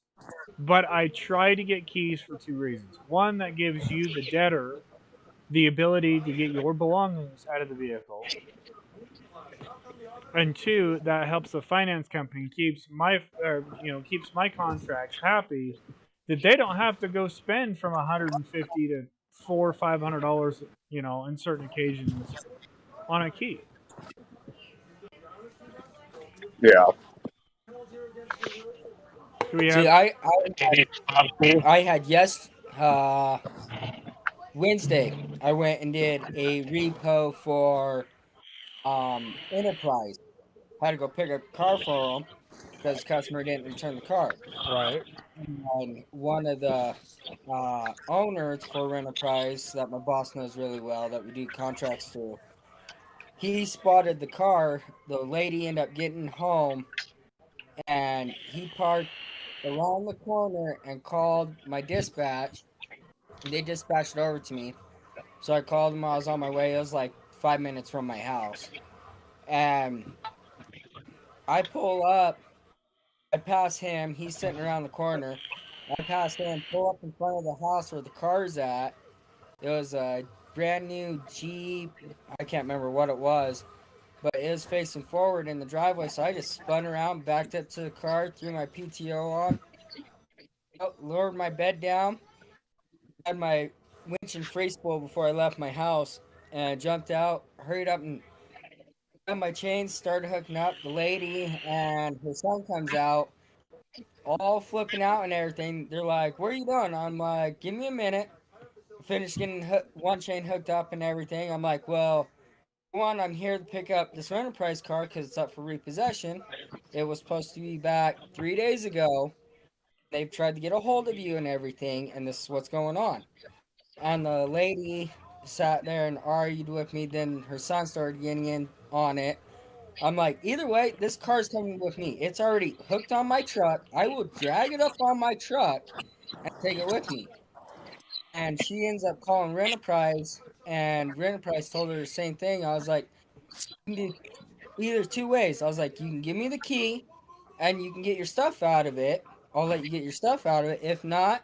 but I try to get keys for two reasons. One, that gives you, the debtor, the ability to get your belongings out of the vehicle. And two, that helps the finance company, keeps my contracts happy, that they don't have to go spend from $150 to $400 or $500, in certain occasions on a key. Yeah. See, I had Wednesday. I went and did a repo for Enterprise. Had to go pick up a car for them because the customer didn't return the car. Right. And one of the owners for Enterprise that my boss knows really well, that we do contracts through, he spotted the car. The lady ended up getting home, and he parked around the corner and called my dispatch. They dispatched it over to me. So I called him. I was on my way. It was like 5 minutes from my house. And I pull up. I pass him. He's sitting around the corner. I pass him, pull up in front of the house where the car's at. It was a brand new Jeep. I can't remember what it was, but it was facing forward in the driveway. So I just spun around, backed up to the car, threw my PTO on, lowered my bed down, had my winch and free spool before I left my house, and I jumped out, hurried up and got my chains, started hooking up. The lady and her son comes out, all flipping out and everything. They're like, "What are you doing?" I'm like, "Give me a minute." Finished getting one chain hooked up and everything. I'm like, "Well, one, I'm here to pick up this Enterprise car because it's up for repossession. It was supposed to be back 3 days ago. They've tried to get a hold of you and everything, and this is what's going on." And the lady sat there and argued with me. Then her son started getting in on it. I'm like, either way, this car's coming with me. It's already hooked on my truck. I will drag it up on my truck and take it with me. and she ends up calling Renterprise, and Renterprise told her the same thing. I was like, you can do either two ways. I was like, you can give me the key, and you can get your stuff out of it. I'll let you get your stuff out of it. If not,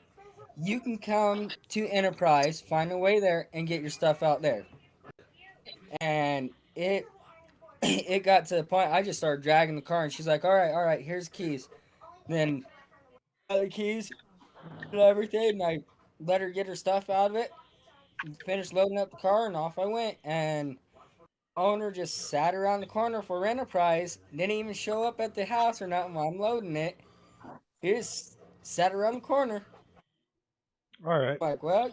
you can come to Enterprise, find a way there, and get your stuff out there. And it got to the point I just started dragging the car, and she's like, all right, here's the keys. Then the keys and everything, and I let her get her stuff out of it, finished loading up the car, and off I went. And owner just sat around the corner for Enterprise, didn't even show up at the house or nothing while I'm loading it. He just sat around the corner. All right. Like, well,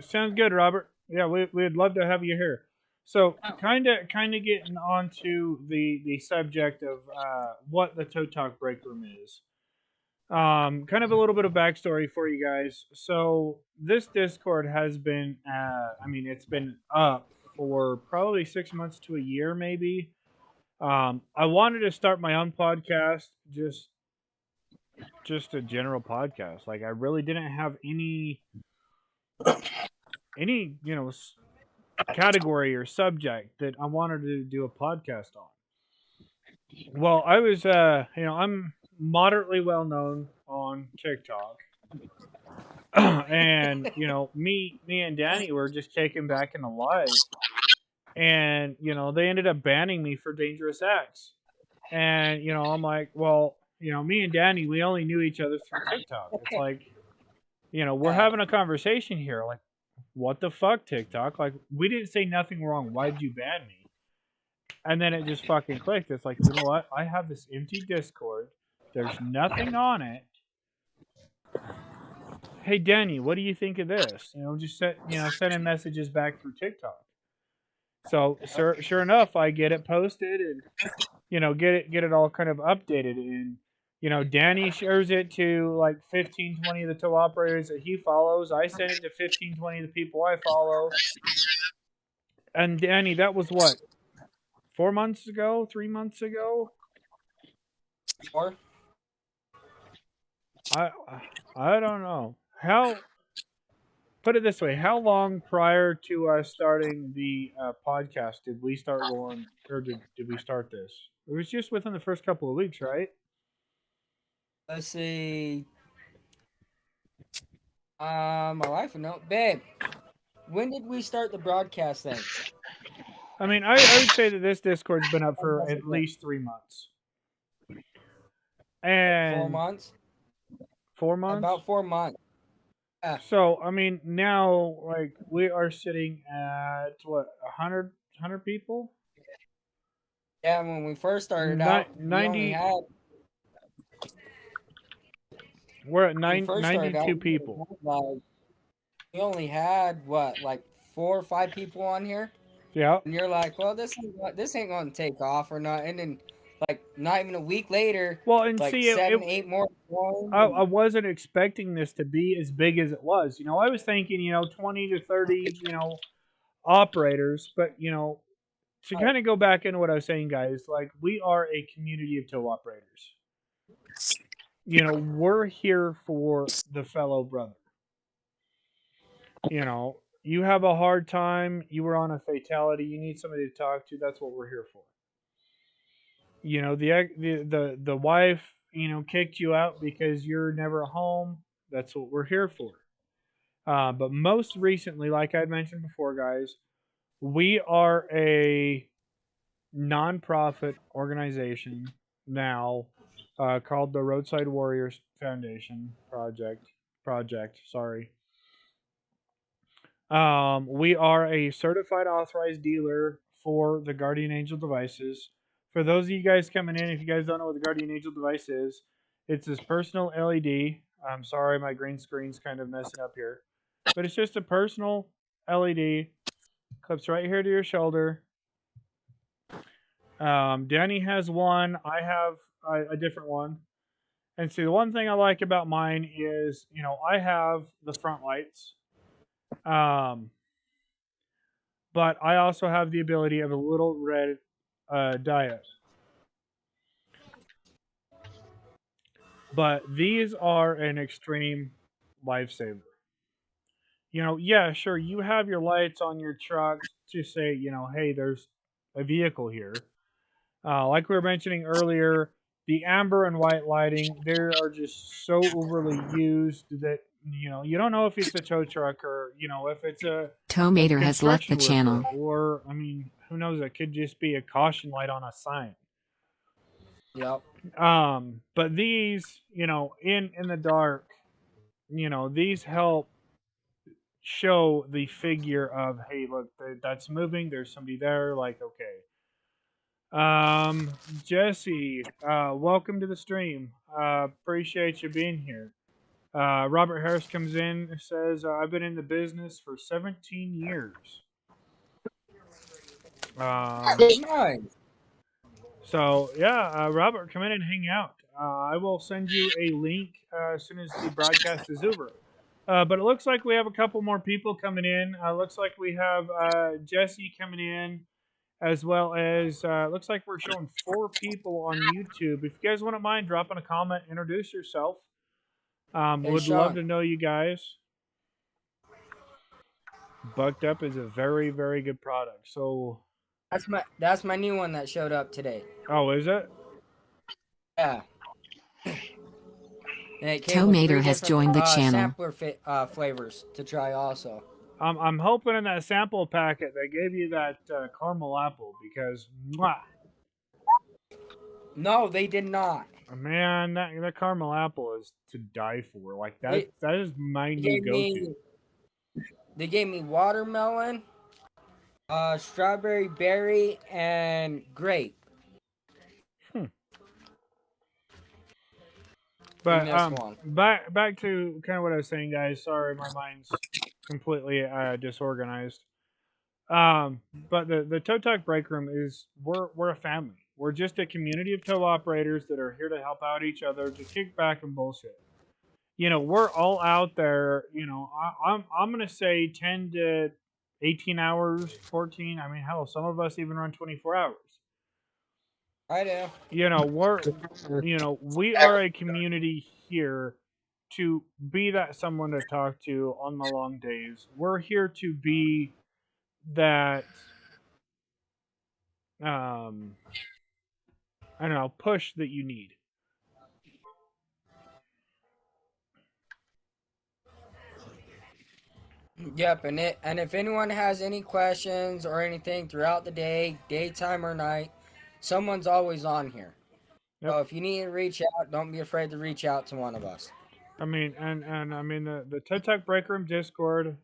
Sounds good, Robert. Yeah, we'd love to have you here. So, kind of getting onto the subject of what the Toe Talk Break Room is. Kind of a little bit of backstory for you guys. So, this Discord has been, it's been up for probably 6 months to a year, maybe. I wanted to start my own podcast, just a general podcast. Like, I really didn't have any category or subject that I wanted to do a podcast on. Well, I was I'm moderately well known on TikTok. And me and Danny were just kicking back in the live, and they ended up banning me for dangerous acts. And I'm like, well, me and Danny, we only knew each other through TikTok. It's like, we're having a conversation here. Like, what the fuck, TikTok? Like, we didn't say nothing wrong. Why'd you ban me? And then it just fucking clicked. It's like, you know what? I have this empty Discord. There's nothing on it. Hey, Danny, what do you think of this? Just sending messages back through TikTok. So sure enough, I get it posted and get it all kind of updated, and Danny shares it to like 15, 20 of the tow operators that he follows. I send it to 15, 20 of the people I follow. And Danny, that was what, 4 months ago, 3 months ago? 4. I don't know. Put it this way, how long prior to us starting the podcast did we start going, or did we start this? It was just within the first couple of weeks, right? Let's see. My wife would know. Babe, when did we start the broadcast thing? I mean, I would say that this Discord's been up for at least 3 months. And 4 months? 4 months? About 4 months. Yeah. So, I mean, now, like, we are sitting at, what, 100 people? Yeah, when we first started out, 90. We're at 92 people. We only had, what, like 4 or 5 people on here? Yeah. And you're like, well, this ain't going to take off or not. And then, like, not even a week later, well, and like see, 7, 8 more. I wasn't expecting this to be as big as it was. I was thinking, 20 to 30, operators. But, to kind of go back into what I was saying, guys, like, we are a community of tow operators. We're here for the fellow brother. You have a hard time, you were on a fatality, you need somebody to talk to, that's what we're here for. The wife, kicked you out because you're never home, that's what we're here for. But most recently, like I mentioned before, guys, we are a non-profit organization now called the Roadside Warriors Foundation Project. Sorry. We are a certified authorized dealer for the Guardian Angel devices. For those of you guys coming in, if you guys don't know what the Guardian Angel device is, it's this personal LED. I'm sorry, my green screen's kind of messing up here. But it's just a personal LED. Clips right here to your shoulder. Danny has one. I have a different one. And see, the one thing I like about mine is, I have the front lights. But I also have the ability of a little red diode. but these are an extreme lifesaver. Yeah, sure, you have your lights on your trucks to say, hey, there's a vehicle here. Like we were mentioning earlier, the amber and white lighting, they are just so overly used that, you don't know if it's a tow truck or, if it's a Tomater has left the construction worker, channel. or, who knows, it could just be a caution light on a sign. Yep. But these, in the dark, these help show the figure of, hey, look, that's moving. There's somebody there. Like, okay. Jesse, welcome to the stream. Appreciate you being here. Robert Harris comes in and says, I've been in the business for 17 years. Nice. So, yeah, Robert, come in and hang out. I will send you a link as soon as the broadcast is over. But it looks like we have a couple more people coming in. Looks like we have Jesse coming in, as well as looks like we're showing 4 people on YouTube. If you guys wouldn't mind dropping a comment, introduce yourself. Would love to know you guys. Bucked Up is a very, very good product. So that's my new one that showed up today. Oh, is it? Yeah. And it came with 3 has different joined the channel. sampler flavors to try also. I'm hoping in that sample packet they gave you that caramel apple because mwah. No, they did not. Man, that caramel apple is to die for. Like that is my new go-to. They gave me watermelon, strawberry berry, and grape. But back to kind of what I was saying, guys. Sorry, my mind's completely disorganized. But the Tow Talk Break Room is we're a family. We're just a community of tow operators that are here to help out each other, to kick back and bullshit. We're all out there. I'm gonna say 10 to 18 hours, 14. I mean, hell, some of us even run 24 hours. I do. We are a community here to be that someone to talk to on the long days. We're here to be that I don't know, push that you need. Yep, and if anyone has any questions or anything throughout the day, daytime or night, someone's always on here. Yep. So if you need to reach out, don't be afraid to reach out to one of us. I mean, and I mean the Tow Talk Break Room Discord,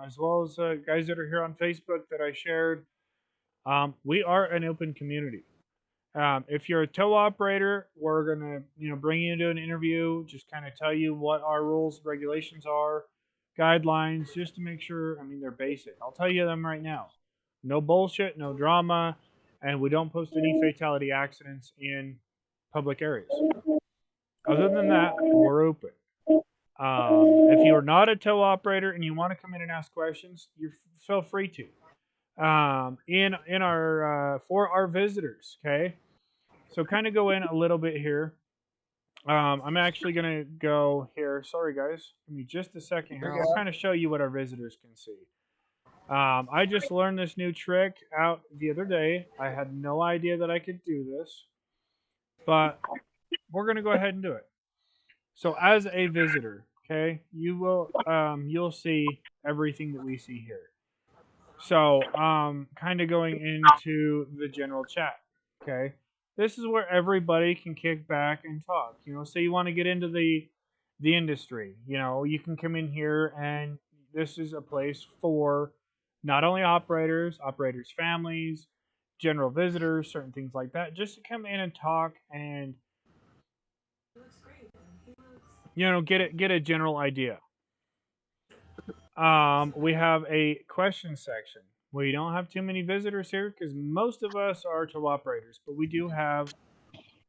as well as guys that are here on Facebook that I shared. We are an open community. If you're a tow operator, we're gonna bring you into an interview, just kind of tell you what our rules, regulations are, guidelines, just to make sure. I mean, they're basic. I'll tell you them right now. No bullshit, no drama, and we don't post any fatality accidents in public areas. Other than that, we're open. If you're not a tow operator and you want to come in and ask questions, you feel free to. In our for our visitors, okay? So kind of go in a little bit here. I'm actually gonna go here. Sorry guys, give me just a second here. I'll kind of show you what our visitors can see. I just learned this new trick out the other day. I had no idea that I could do this, but we're gonna go ahead and do it. So as a visitor, okay, you'll see everything that we see here. So kind of going into the general chat, okay. This is where everybody can kick back and talk. Say you want to get into the industry, you can come in here, and this is a place for not only operators, families, general visitors, certain things like that, just to come in and talk and get a general idea. We have a question section. We don't have too many visitors here because most of us are tow operators, but we do have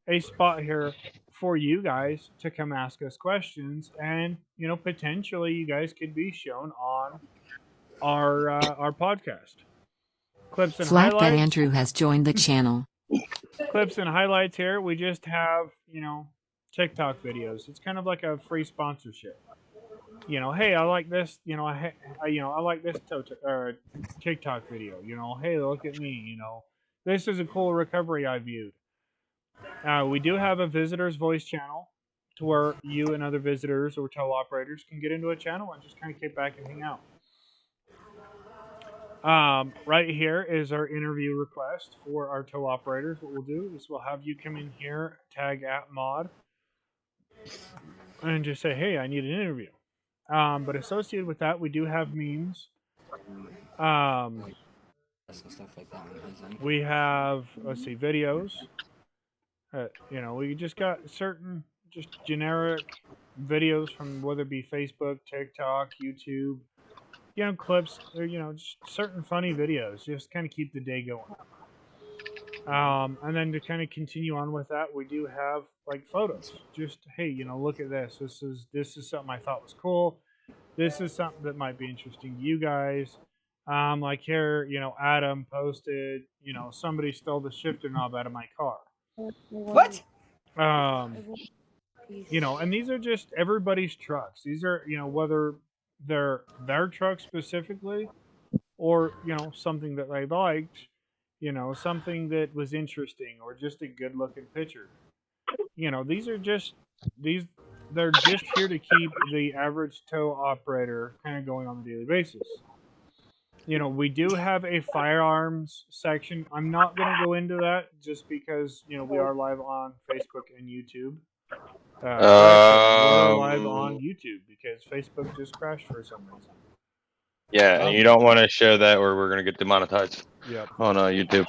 a spot here for you guys to come ask us questions, and potentially you guys could be shown on our podcast. Clips and Flatbed highlights. Andrew has joined the channel. Clips and highlights here. We just have TikTok videos. It's kind of like a free sponsorship. You know, hey, I like this. You know, I like this TikTok video. You know, hey, look at me. You know, this is a cool recovery I viewed. We do have a visitor's voice channel to where you and other visitors or tow operators can get into a channel and just kind of kick back and hang out. Right here is our interview request for our tow operators. What we'll do is we'll have you come in here, tag @mod, and just say, hey, I need an interview. But associated with that, we do have memes. Stuff like that on his end. We have, let's see, videos. You know, we just got certain just generic videos from whether it be Facebook, TikTok, YouTube, you know, clips, or, you know, just certain funny videos, just kind of keep the day going. And then to kind of continue on with that, we do have like photos. Just, hey, you know, look at this. This is something I thought was cool. This is something that might be interesting to you guys. Like here, you know, Adam posted, you know, somebody stole the shifter knob out of my car. What? You know, and these are just everybody's trucks. These are, you know, whether they're their truck specifically or, you know, something that they liked, you know, something that was interesting or just a good looking picture. You know, they're just here to keep the average tow operator kind of going on a daily basis. You know, we do have a firearms section. I'm not going to go into that just because, you know, we are live on Facebook and YouTube. We're live on YouTube because Facebook just crashed for some reason. Yeah, and you don't want to share that or we're going to get demonetized. Yep. On YouTube.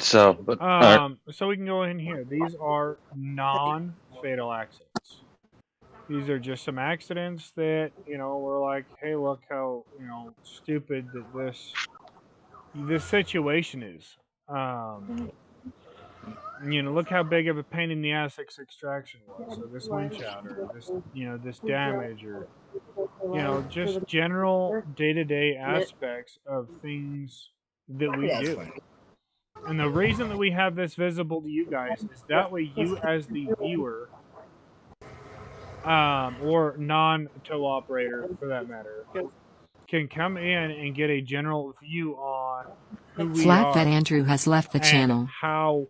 So, but so we can go in here. These are non-fatal accidents. These are just some accidents that, you know, we're like, hey, look how, you know, stupid that this situation is. You know, look how big of a pain in the ass this extraction was, or this wind shatter, this, you know, this damage, or, you know, just general day-to-day aspects of things that we do. And the reason that we have this visible to you guys is that way you as the viewer, or non-tow operator for that matter, can come in and get a general view on who we Flatbed are Andrew has left the and channel. how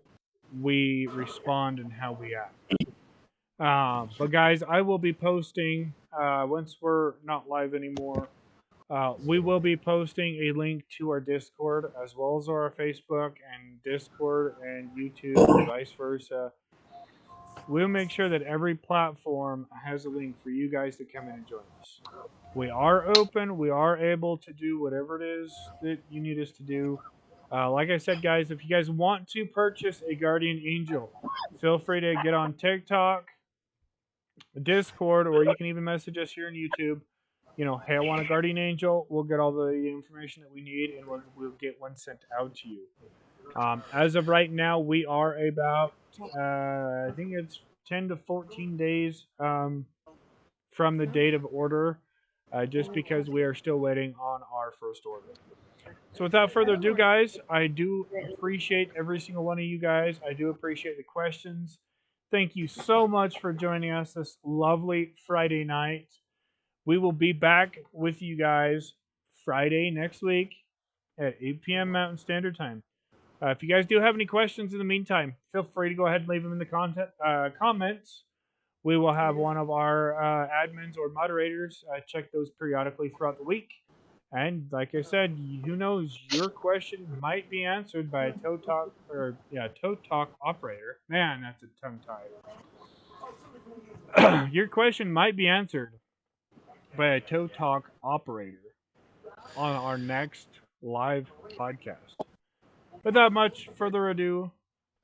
we respond and how we act. But guys, I will be posting, once we're not live anymore, we will be posting a link to our Discord as well as our Facebook and Discord and YouTube and vice versa. We'll make sure that every platform has a link for you guys to come in and join us. We are open. We are able to do whatever it is that you need us to do. Like I said, guys, if you guys want to purchase a Guardian Angel, feel free to get on TikTok, Discord, or you can even message us here on YouTube. You know, hey, I want a Guardian Angel. We'll get all the information that we need, and we'll get one sent out to you. As of right now, we are about, I think it's 10 to 14 days from the date of order, just because we are still waiting on our first order. So without further ado, guys, I do appreciate every single one of you guys. I do appreciate the questions. Thank you so much for joining us this lovely Friday night. We will be back with you guys Friday next week at 8 p.m. Mountain Standard Time. If you guys do have any questions in the meantime, feel free to go ahead and leave them in the comments. We will have one of our admins or moderators check those periodically throughout the week. And like I said, who knows, your question might be answered by a tow talk operator. Man, that's a tongue tie. Your question might be answered by a tow talk operator on our next live podcast. Without much further ado,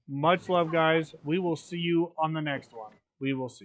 much love, guys. We will see you on the next one. We will see you.